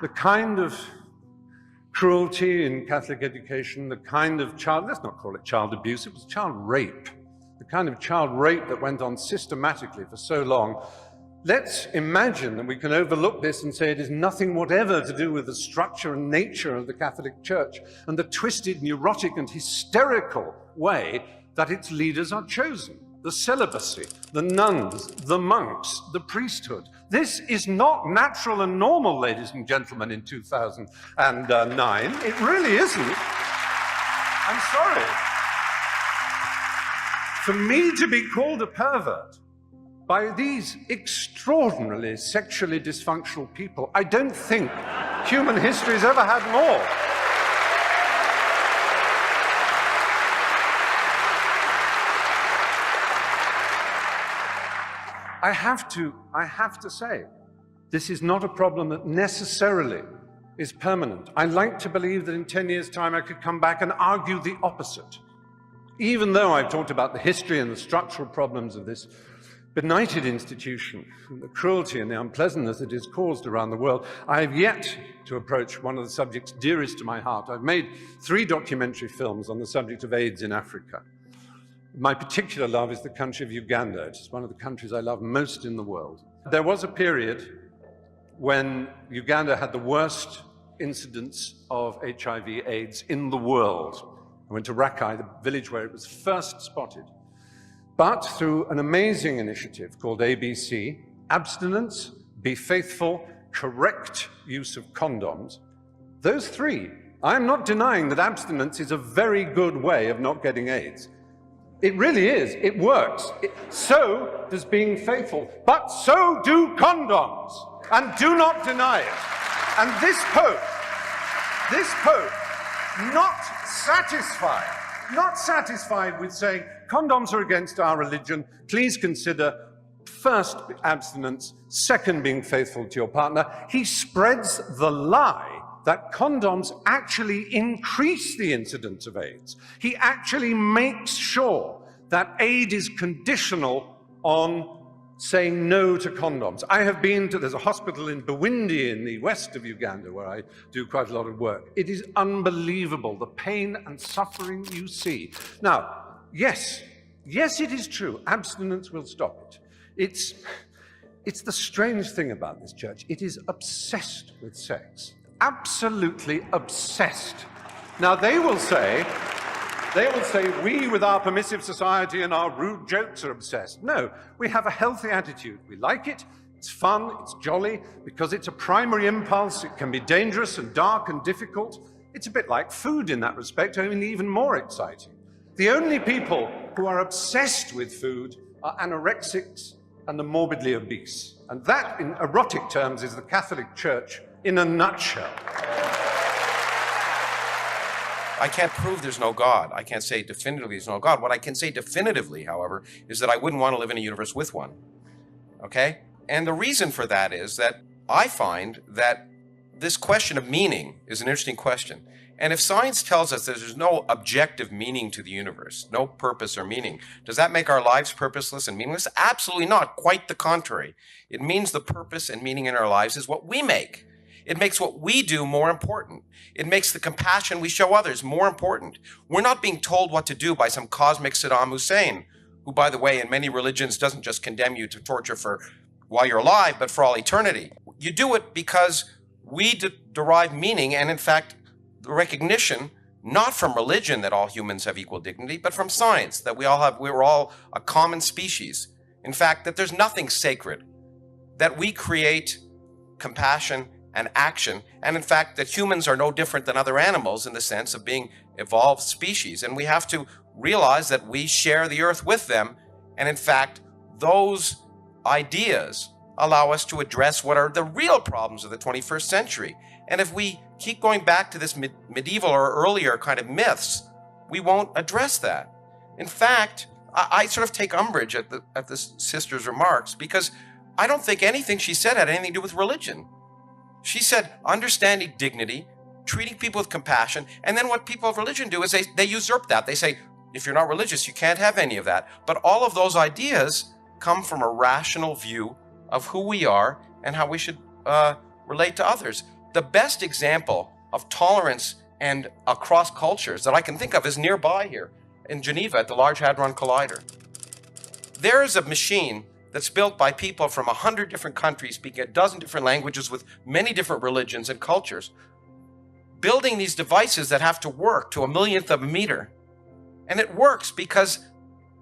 The kind of cruelty in Catholic education, the kind of let's not call it child abuse, it was child rape. The kind of child rape that went on systematically for so long. Let's imagine that we can overlook this and say it is nothing whatever to do with the structure and nature of the Catholic Church and the twisted, neurotic, and hysterical way that its leaders are chosen. The celibacy, the nuns, the monks, the priesthood. This is not natural and normal, ladies and gentlemen, in 2009. It really isn't. I'm sorry. For me to be called a pervert by these extraordinarily sexually dysfunctional people, I don't think human history's ever had more. I have to say, this is not a problem that necessarily is permanent. I like to believe that in 10 years' time I could come back and argue the opposite. Even though I've talked about the history and the structural problems of this benighted institution, and the cruelty and the unpleasantness it has caused around the world, I have yet to approach one of the subjects dearest to my heart. I've made 3 documentary films on the subject of AIDS in Africa. My particular love is the country of Uganda. It's one of the countries I love most in the world. There was a period when Uganda had the worst incidence of HIV/AIDS in the world. I went to Rakai, the village where it was first spotted. But through an amazing initiative called ABC, abstinence, be faithful, correct use of condoms, those 3, I'm not denying that abstinence is a very good way of not getting AIDS. It really is. It works. So does being faithful. But so do condoms. And do not deny it. And this Pope, not satisfied with saying condoms are against our religion, please consider first abstinence, second being faithful to your partner. He spreads the lie that condoms actually increase the incidence of AIDS. He actually makes sure that aid is conditional on saying no to condoms. I have been to, there's a hospital in Bwindi in the west of Uganda where I do quite a lot of work. It is unbelievable, the pain and suffering you see. Now, yes, it is true, abstinence will stop it. It's the strange thing about this church. It is obsessed with sex. Absolutely obsessed. Now they will say, we with our permissive society and our rude jokes are obsessed. No, we have a healthy attitude. We like it, it's fun, it's jolly, because it's a primary impulse. It can be dangerous and dark and difficult. It's a bit like food in that respect, only even more exciting. The only people who are obsessed with food are anorexics and the morbidly obese. And that, in erotic terms, is the Catholic Church in a nutshell. I can't prove there's no God. I can't say definitively there's no God. What I can say definitively, however, is that I wouldn't want to live in a universe with one. Okay? And the reason for that is that I find that this question of meaning is an interesting question. And if science tells us that there's no objective meaning to the universe, no purpose or meaning, does that make our lives purposeless and meaningless? Absolutely not. Quite the contrary. It means the purpose and meaning in our lives is what we make. It makes what we do more important. It makes the compassion we show others more important. We're not being told what to do by some cosmic Saddam Hussein, who, by the way, in many religions doesn't just condemn you to torture for while you're alive, but for all eternity. You do it because we derive meaning and, in fact, the recognition not from religion that all humans have equal dignity, but from science, that we're all a common species. In fact, that there's nothing sacred, that we create compassion and action, and in fact that humans are no different than other animals in the sense of being evolved species, and we have to realize that we share the earth with them, and in fact those ideas allow us to address what are the real problems of the 21st century. And if we keep going back to this medieval or earlier kind of myths, we won't address that. In fact, I sort of take umbrage at the sister's remarks, because I don't think anything she said had anything to do with religion. She said understanding dignity, treating people with compassion, and then what people of religion do is they usurp that. They say, if you're not religious, you can't have any of that. But all of those ideas come from a rational view of who we are and how we should relate to others. The best example of tolerance and across cultures that I can think of is nearby here in Geneva at the Large Hadron Collider. There is a machine that's built by people from 100 different countries, speaking a dozen different languages with many different religions and cultures, building these devices that have to work to a millionth of a meter. And it works because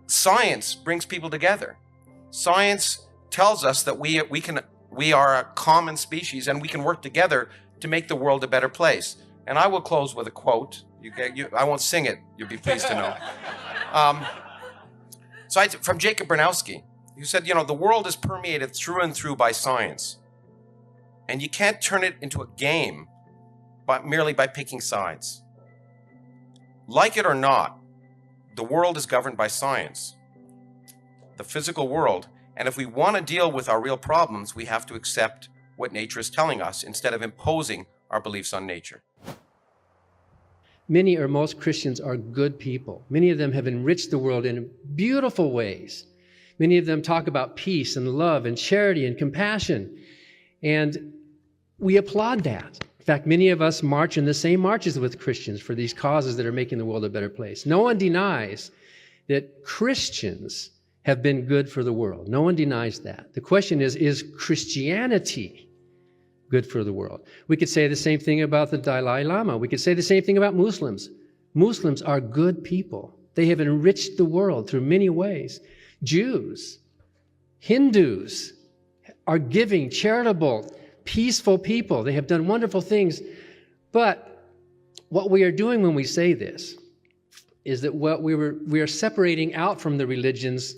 science brings people together. Science tells us that we are a common species and we can work together to make the world a better place. And I will close with a quote. I won't sing it, you'll be pleased to know. From Jacob Bronowski, who said, the world is permeated through and through by science. And you can't turn it into a game merely by picking sides. Like it or not, the world is governed by science, the physical world. And if we want to deal with our real problems, we have to accept what nature is telling us instead of imposing our beliefs on nature. Many or most Christians are good people. Many of them have enriched the world in beautiful ways. Many of them talk about peace and love and charity and compassion. And we applaud that. In fact, many of us march in the same marches with Christians for these causes that are making the world a better place. No one denies that Christians have been good for the world. No one denies that. The question is Christianity good for the world? We could say the same thing about the Dalai Lama. We could say the same thing about Muslims. Muslims are good people. They have enriched the world through many ways. Jews, Hindus are giving, charitable, peaceful people. They have done wonderful things. But what we are doing when we say this is that we are separating out from the religions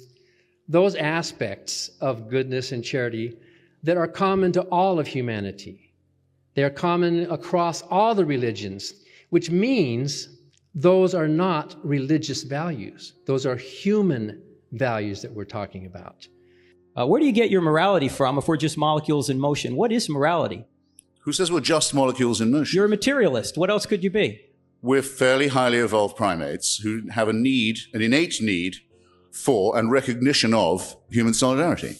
those aspects of goodness and charity that are common to all of humanity. They are common across all the religions, which means those are not religious values. Those are human values that we're talking about. Where do you get your morality from if we're just molecules in motion? What is morality? Who says we're just molecules in motion? You're a materialist. What else could you be? We're fairly highly evolved primates who have an innate need for and recognition of human solidarity.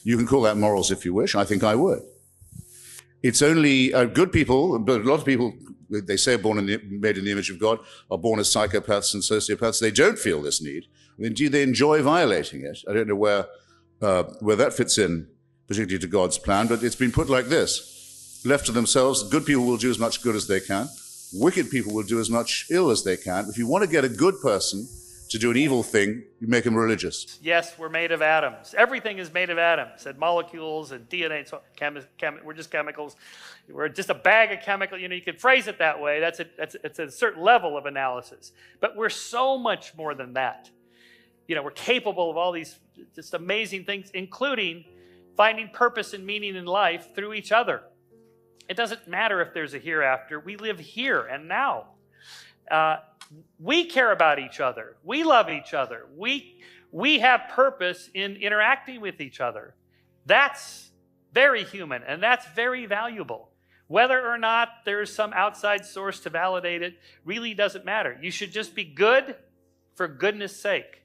You can call that morals if you wish. I think I would. It's only good people, but a lot of people, they say made in the image of God, are born as psychopaths and sociopaths. They don't feel this need. Indeed, they enjoy violating it. I don't know where that fits in, particularly to God's plan, but it's been put like this. Left to themselves, good people will do as much good as they can. Wicked people will do as much ill as they can. If you want to get a good person to do an evil thing, you make them religious. Yes, we're made of atoms. Everything is made of atoms and molecules and DNA. So we're just chemicals. We're just a bag of chemical. You could phrase it that way. It's a certain level of analysis. But we're so much more than that. We're capable of all these just amazing things, including finding purpose and meaning in life through each other. It doesn't matter if there's a hereafter. We live here and now. We care about each other. We love each other. We have purpose in interacting with each other. That's very human, and that's very valuable. Whether or not there's some outside source to validate it really doesn't matter. You should just be good for goodness sake.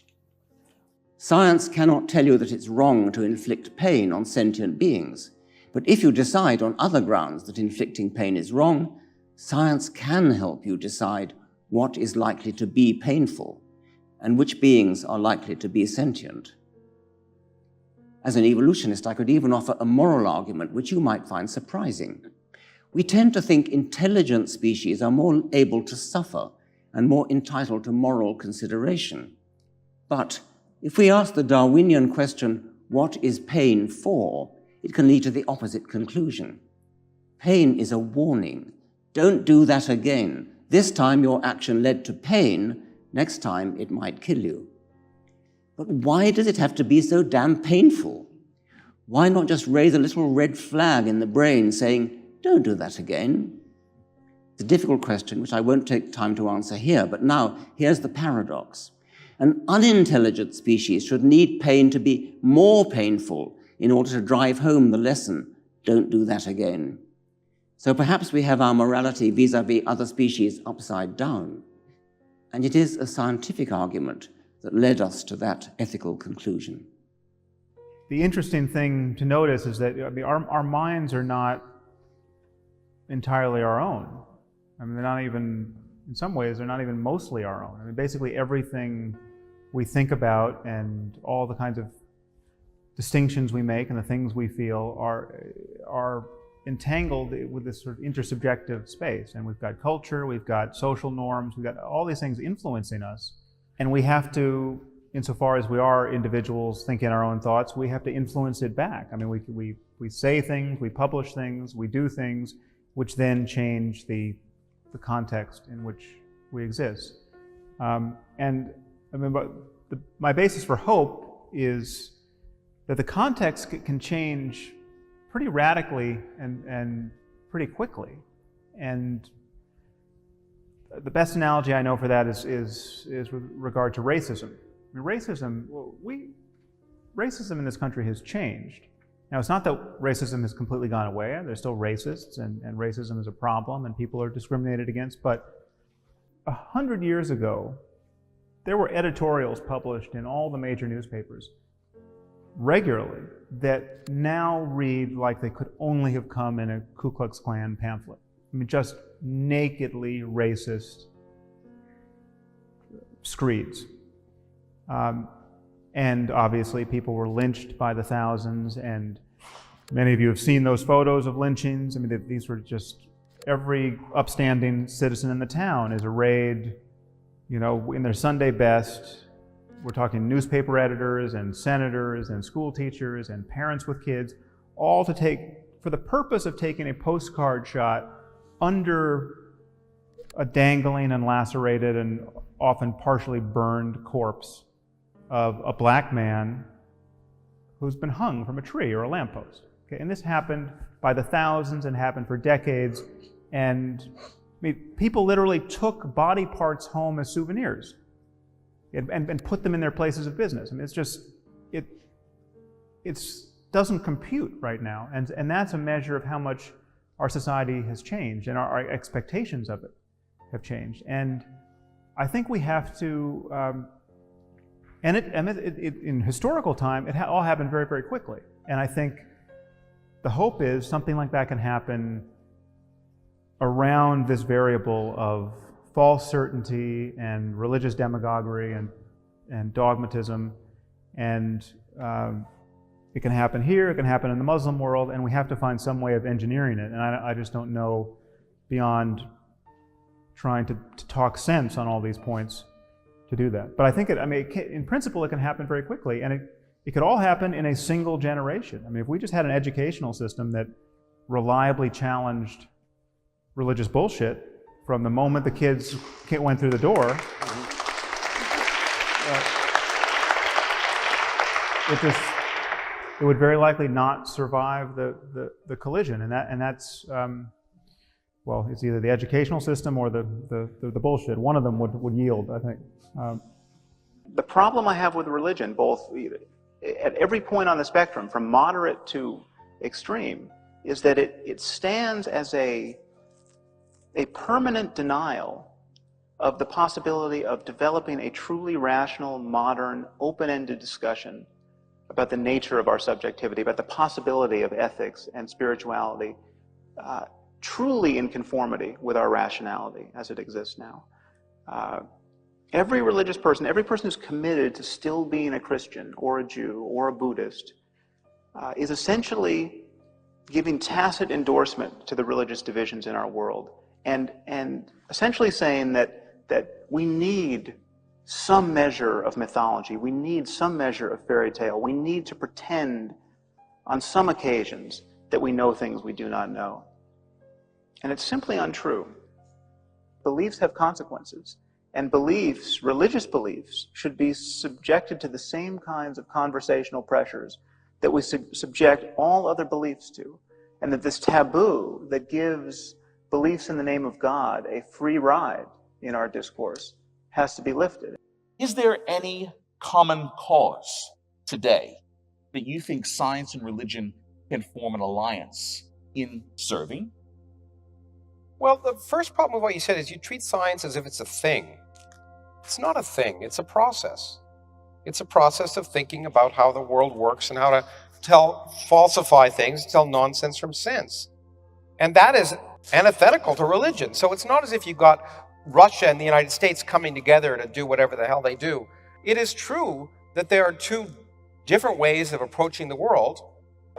Science cannot tell you that it's wrong to inflict pain on sentient beings. But if you decide on other grounds that inflicting pain is wrong, science can help you decide what is likely to be painful and which beings are likely to be sentient. As an evolutionist, I could even offer a moral argument which you might find surprising. We tend to think intelligent species are more able to suffer and more entitled to moral consideration. But if we ask the Darwinian question, what is pain for? It can lead to the opposite conclusion. Pain is a warning. Don't do that again. This time your action led to pain. Next time it might kill you. But why does it have to be so damn painful? Why not just raise a little red flag in the brain saying, don't do that again? It's a difficult question, which I won't take time to answer here, but now here's the paradox. An unintelligent species should need pain to be more painful in order to drive home the lesson, don't do that again. So perhaps we have our morality vis-à-vis other species upside down. And it is a scientific argument that led us to that ethical conclusion. The interesting thing to notice is that our minds are not entirely our own. I mean, they're not even, in some ways, they're not even mostly our own. I mean, basically everything we think about and all the kinds of distinctions we make and the things we feel are entangled with this sort of intersubjective space. And we've got culture, we've got social norms, we've got all these things influencing us. And we have to, insofar as we are individuals thinking our own thoughts, we have to influence it back. I mean, we say things, we publish things, we do things, which then change the context in which we exist. And I mean, my basis for hope is that the context can change pretty radically and pretty quickly. And the best analogy I know for that is with regard to racism. I mean, racism in this country has changed. Now, it's not that racism has completely gone away. There's still racists, and racism is a problem, and people are discriminated against. But 100 years ago, there were editorials published in all the major newspapers regularly that now read like they could only have come in a Ku Klux Klan pamphlet. I mean, just nakedly racist screeds. And obviously people were lynched by the thousands, and many of you have seen those photos of lynchings. I mean, these were just, every upstanding citizen in the town is arrayed, you know, in their Sunday best. We're talking newspaper editors and senators and school teachers and parents with kids, all to take, for the purpose of taking a postcard shot under a dangling and lacerated and often partially burned corpse of a black man who's been hung from a tree or a lamppost. Okay? And this happened by the thousands and happened for decades. And I mean, people literally took body parts home as souvenirs and put them in their places of business. I mean, it's just, it doesn't compute right now. And that's a measure of how much our society has changed and our expectations of it have changed. And I think we have to, in historical time, it all happened very, very quickly. And I think the hope is something like that can happen around this variable of false certainty and religious demagoguery and dogmatism. And it can happen here, it can happen in the Muslim world, and we have to find some way of engineering it. And I just don't know, beyond trying to talk sense on all these points, to do that. But I think in principle, it can happen very quickly, and it could all happen in a single generation. I mean, if we just had an educational system that reliably challenged religious bullshit from the moment the kids went through the door, it would very likely not survive the collision, and that's well, it's either the educational system or the bullshit. One of them would yield, I think. The problem I have with religion, both at every point on the spectrum, from moderate to extreme, is that it stands as a permanent denial of the possibility of developing a truly rational, modern, open-ended discussion about the nature of our subjectivity, about the possibility of ethics and spirituality, truly in conformity with our rationality as it exists now. Every religious person, every person who's committed to still being a Christian or a Jew or a Buddhist is essentially giving tacit endorsement to the religious divisions in our world, and essentially saying that we need some measure of mythology, we need some measure of fairy tale, we need to pretend on some occasions that we know things we do not know. And it's simply untrue. Beliefs have consequences, and beliefs, religious beliefs, should be subjected to the same kinds of conversational pressures that we subject all other beliefs to, and that this taboo that gives beliefs in the name of God a free ride in our discourse has to be lifted. Is there any common cause today that you think science and religion can form an alliance in serving? Well, the first problem with what you said is you treat science as if it's a thing. It's not a thing, it's a process. It's a process of thinking about how the world works and how to falsify things, tell nonsense from sense. And that is antithetical to religion. So it's not as if you've got Russia and the United States coming together to do whatever the hell they do. It is true that there are two different ways of approaching the world.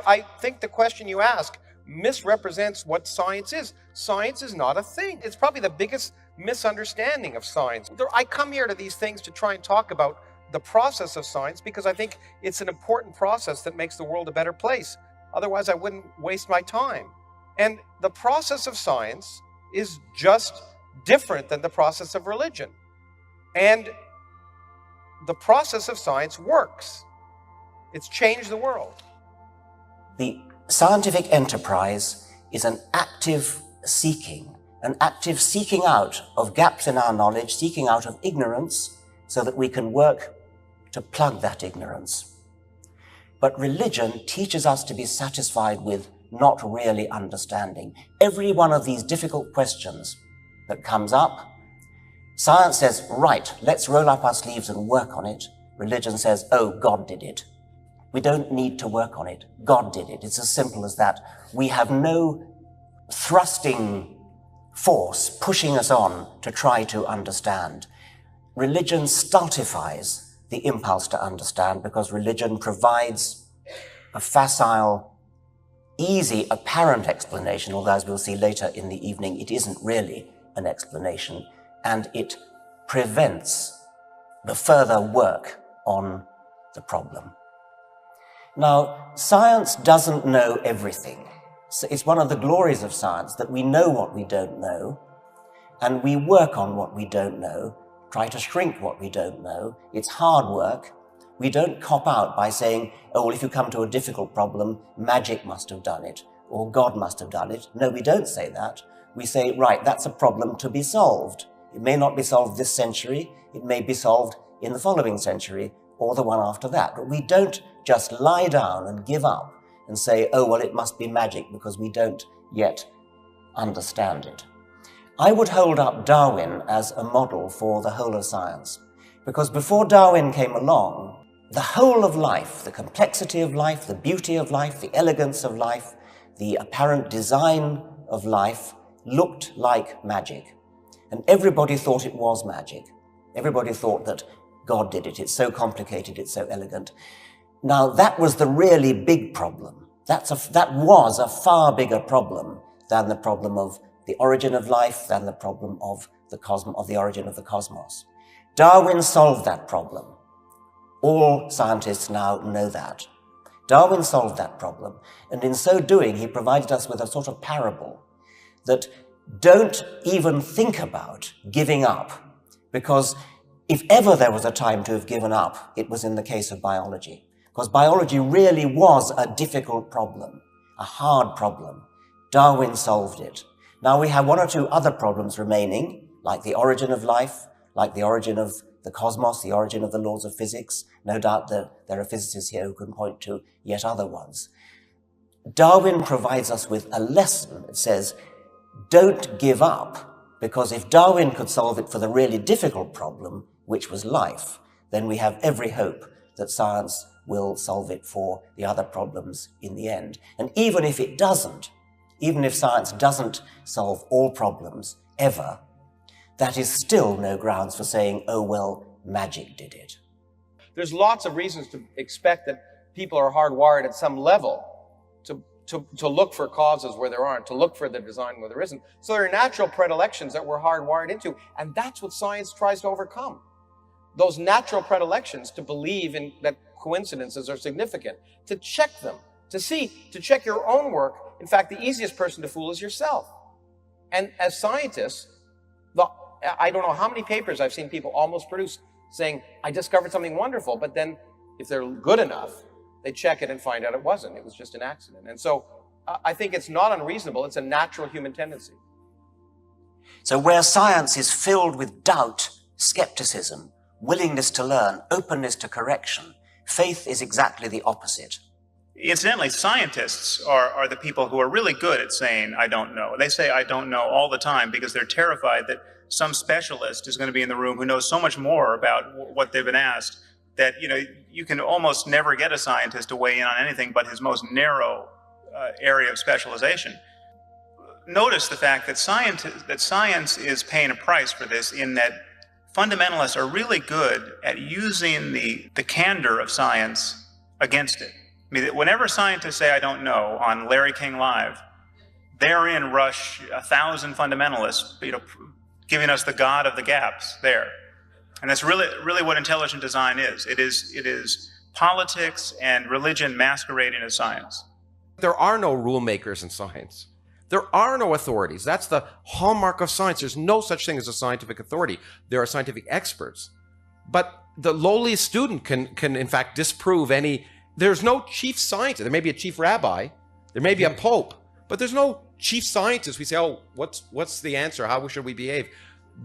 I think the question you ask misrepresents what science is. Science is not a thing. It's probably the biggest misunderstanding of science. I come here to these things to try and talk about the process of science because I think it's an important process that makes the world a better place. Otherwise, I wouldn't waste my time. And the process of science is just different than the process of religion. And the process of science works. It's changed the world. The scientific enterprise is an active seeking out of gaps in our knowledge, seeking out of ignorance, so that we can work to plug that ignorance. But religion teaches us to be satisfied with not really understanding. Every one of these difficult questions that comes up, science says, right, let's roll up our sleeves and work on it. Religion says, oh, God did it. We don't need to work on it. God did it. It's as simple as that. We have no thrusting force pushing us on to try to understand. Religion stultifies the impulse to understand because religion provides a facile, easy, apparent explanation, although as we'll see later in the evening, it isn't really an explanation, and it prevents the further work on the problem. Now, science doesn't know everything. So it's one of the glories of science that we know what we don't know, and we work on what we don't know, try to shrink what we don't know. It's hard work. We don't cop out by saying, oh, well, if you come to a difficult problem, magic must have done it, or God must have done it. No, we don't say that. We say, right, that's a problem to be solved. It may not be solved this century. It may be solved in the following century, or the one after that. But we don't just lie down and give up and say, oh, well, it must be magic because we don't yet understand it. I would hold up Darwin as a model for the whole of science, because before Darwin came along, the whole of life, the complexity of life, the beauty of life, the elegance of life, the apparent design of life looked like magic. And everybody thought it was magic. Everybody thought that God did it. It's so complicated, it's so elegant. Now, that was the really big problem. That was a far bigger problem than the problem of the origin of life, than the problem of the origin of the cosmos. Darwin solved that problem. All scientists now know that. Darwin solved that problem, and in so doing, he provided us with a sort of parable that don't even think about giving up, because if ever there was a time to have given up, it was in the case of biology. Because biology really was a difficult problem, a hard problem. Darwin solved it. Now we have one or two other problems remaining, like the origin of life, like the origin of the cosmos, the origin of the laws of physics. No doubt that there are physicists here who can point to yet other ones. Darwin provides us with a lesson that says, don't give up, because if Darwin could solve it for the really difficult problem, which was life, then we have every hope that science will solve it for the other problems in the end. And even if it doesn't, even if science doesn't solve all problems ever, that is still no grounds for saying, oh, well, magic did it. There's lots of reasons to expect that people are hardwired at some level to to look for causes where there aren't, to look for the design where there isn't. So there are natural predilections that we're hardwired into, and that's what science tries to overcome. Those natural predilections to believe in that coincidences are significant, to check them, to check your own work. In fact, the easiest person to fool is yourself. And as scientists, I don't know how many papers I've seen people almost produce saying, I discovered something wonderful, but then if they're good enough, they check it and find out it wasn't. It was just an accident. And so I think it's not unreasonable. It's a natural human tendency. So where science is filled with doubt, skepticism, willingness to learn, openness to correction, faith is exactly the opposite. Incidentally, scientists are the people who are really good at saying, I don't know. They say, I don't know all the time because they're terrified that some specialist is going to be in the room who knows so much more about what they've been asked that, you can almost never get a scientist to weigh in on anything but his most narrow area of specialization. Notice the fact that science is paying a price for this, in that fundamentalists are really good at using the candor of science against it. I mean, whenever scientists say, I don't know, on Larry King Live, therein rush 1,000 fundamentalists, giving us the God of the gaps there. And that's really what intelligent design is. It is politics and religion masquerading as science. There are no rule makers in science. There are no authorities. That's the hallmark of science. There's no such thing as a scientific authority. There are scientific experts. But the lowliest student can in fact disprove any. There's no chief scientist. There may be a chief rabbi. There may be a pope. But there's no chief scientist. We say, oh, what's the answer? How should we behave?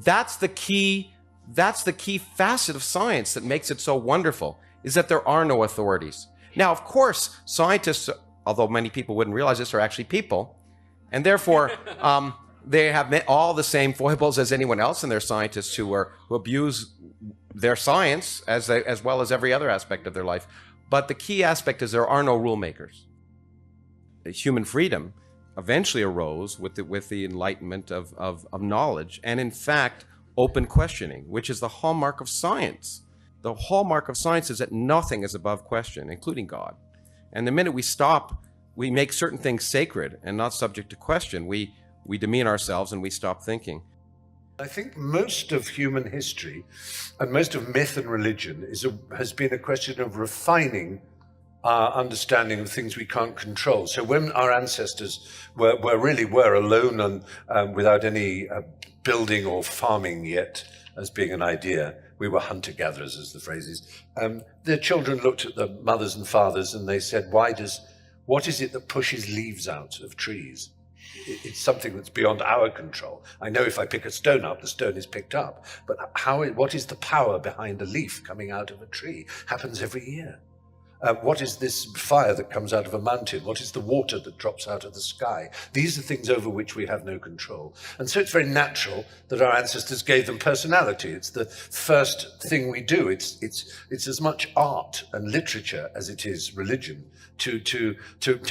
That's the key facet of science that makes it so wonderful, is that there are no authorities. Now, of course, scientists, although many people wouldn't realize this, are actually people. And therefore, they have all the same foibles as anyone else, and they're scientists who abuse their science as well as every other aspect of their life. But the key aspect is there are no rule makers. Human freedom eventually arose with the enlightenment of knowledge, and in fact, open questioning, which is the hallmark of science. The hallmark of science is that nothing is above question, including God. And the minute we make certain things sacred and not subject to question, we demean ourselves and we stop thinking. I think most of human history and most of myth and religion has been a question of refining our understanding of things we can't control. So when our ancestors were alone and without any building or farming yet as being an idea, we were hunter-gatherers, as the phrase is, their children looked at their mothers and fathers and they said, what is it that pushes leaves out of trees? It's something that's beyond our control. I know if I pick a stone up, the stone is picked up. But what is the power behind a leaf coming out of a tree? Happens every year. What is this fire that comes out of a mountain? What is the water that drops out of the sky? These are things over which we have no control. And so it's very natural that our ancestors gave them personality. It's the first thing we do. It's as much art and literature as it is religion to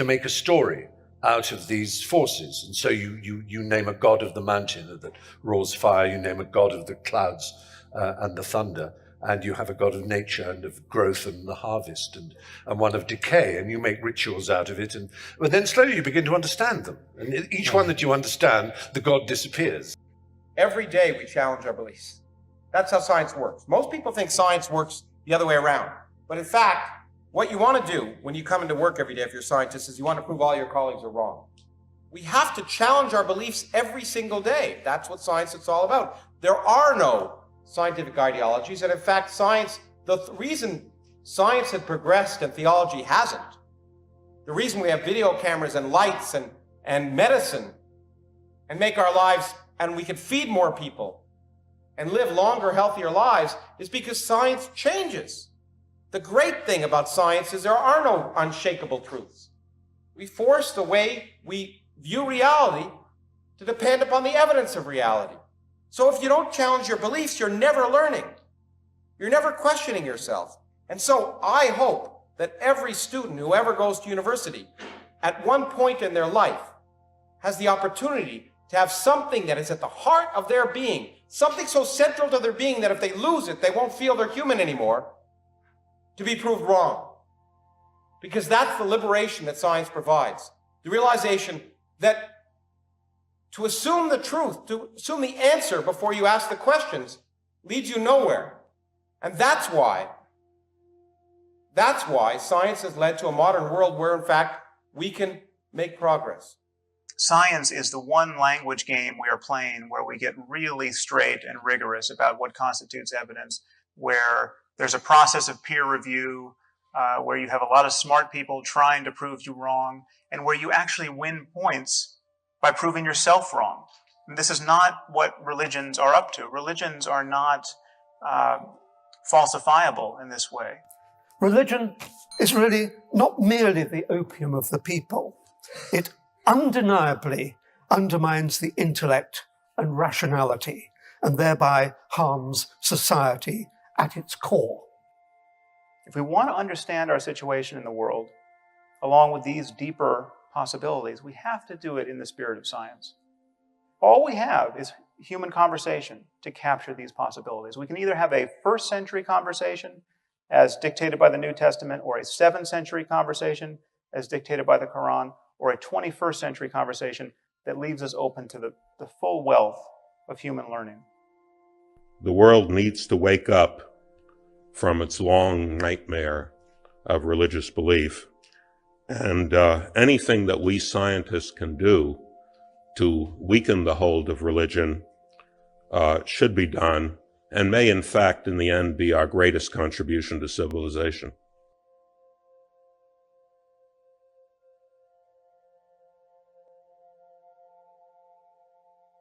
make a story out of these forces. And so you name a god of the mountain that roars fire, you name a god of the clouds and the thunder, and you have a god of nature and of growth and the harvest and one of decay, and you make rituals out of it. But then slowly you begin to understand them. And each one that you understand, the god disappears. Every day we challenge our beliefs. That's how science works. Most people think science works the other way around. But in fact, what you want to do when you come into work every day, if you're a scientist, is you want to prove all your colleagues are wrong. We have to challenge our beliefs every single day. That's what science is all about. There are no scientific ideologies, and in fact, the reason science had progressed and theology hasn't, the reason we have video cameras and lights and medicine and make our lives, and we can feed more people and live longer, healthier lives, is because science changes. The great thing about science is there are no unshakable truths. We force the way we view reality to depend upon the evidence of reality. So if you don't challenge your beliefs, you're never learning. You're never questioning yourself. And so I hope that every student who ever goes to university, at one point in their life, has the opportunity to have something that is at the heart of their being, something so central to their being that if they lose it, they won't feel they're human anymore, to be proved wrong. Because that's the liberation that science provides. The realization that to assume the truth, to assume the answer before you ask the questions, leads you nowhere. And that's why science has led to a modern world where, in fact, we can make progress. Science is the one language game we are playing where we get really straight and rigorous about what constitutes evidence, where there's a process of peer review, where you have a lot of smart people trying to prove you wrong, and where you actually win points by proving yourself wrong. And this is not what religions are up to. Religions are not falsifiable in this way. Religion is really not merely the opium of the people. It undeniably undermines the intellect and rationality, and thereby harms society at its core. If we want to understand our situation in the world, along with these deeper possibilities, we have to do it in the spirit of science. All we have is human conversation to capture these possibilities. We can either have a first century conversation as dictated by the New Testament, or a 7th century conversation as dictated by the Quran, or a 21st century conversation that leaves us open to the full wealth of human learning. The world needs to wake up from its long nightmare of religious belief. And anything that we scientists can do to weaken the hold of religion should be done, and may in fact in the end be our greatest contribution to civilization.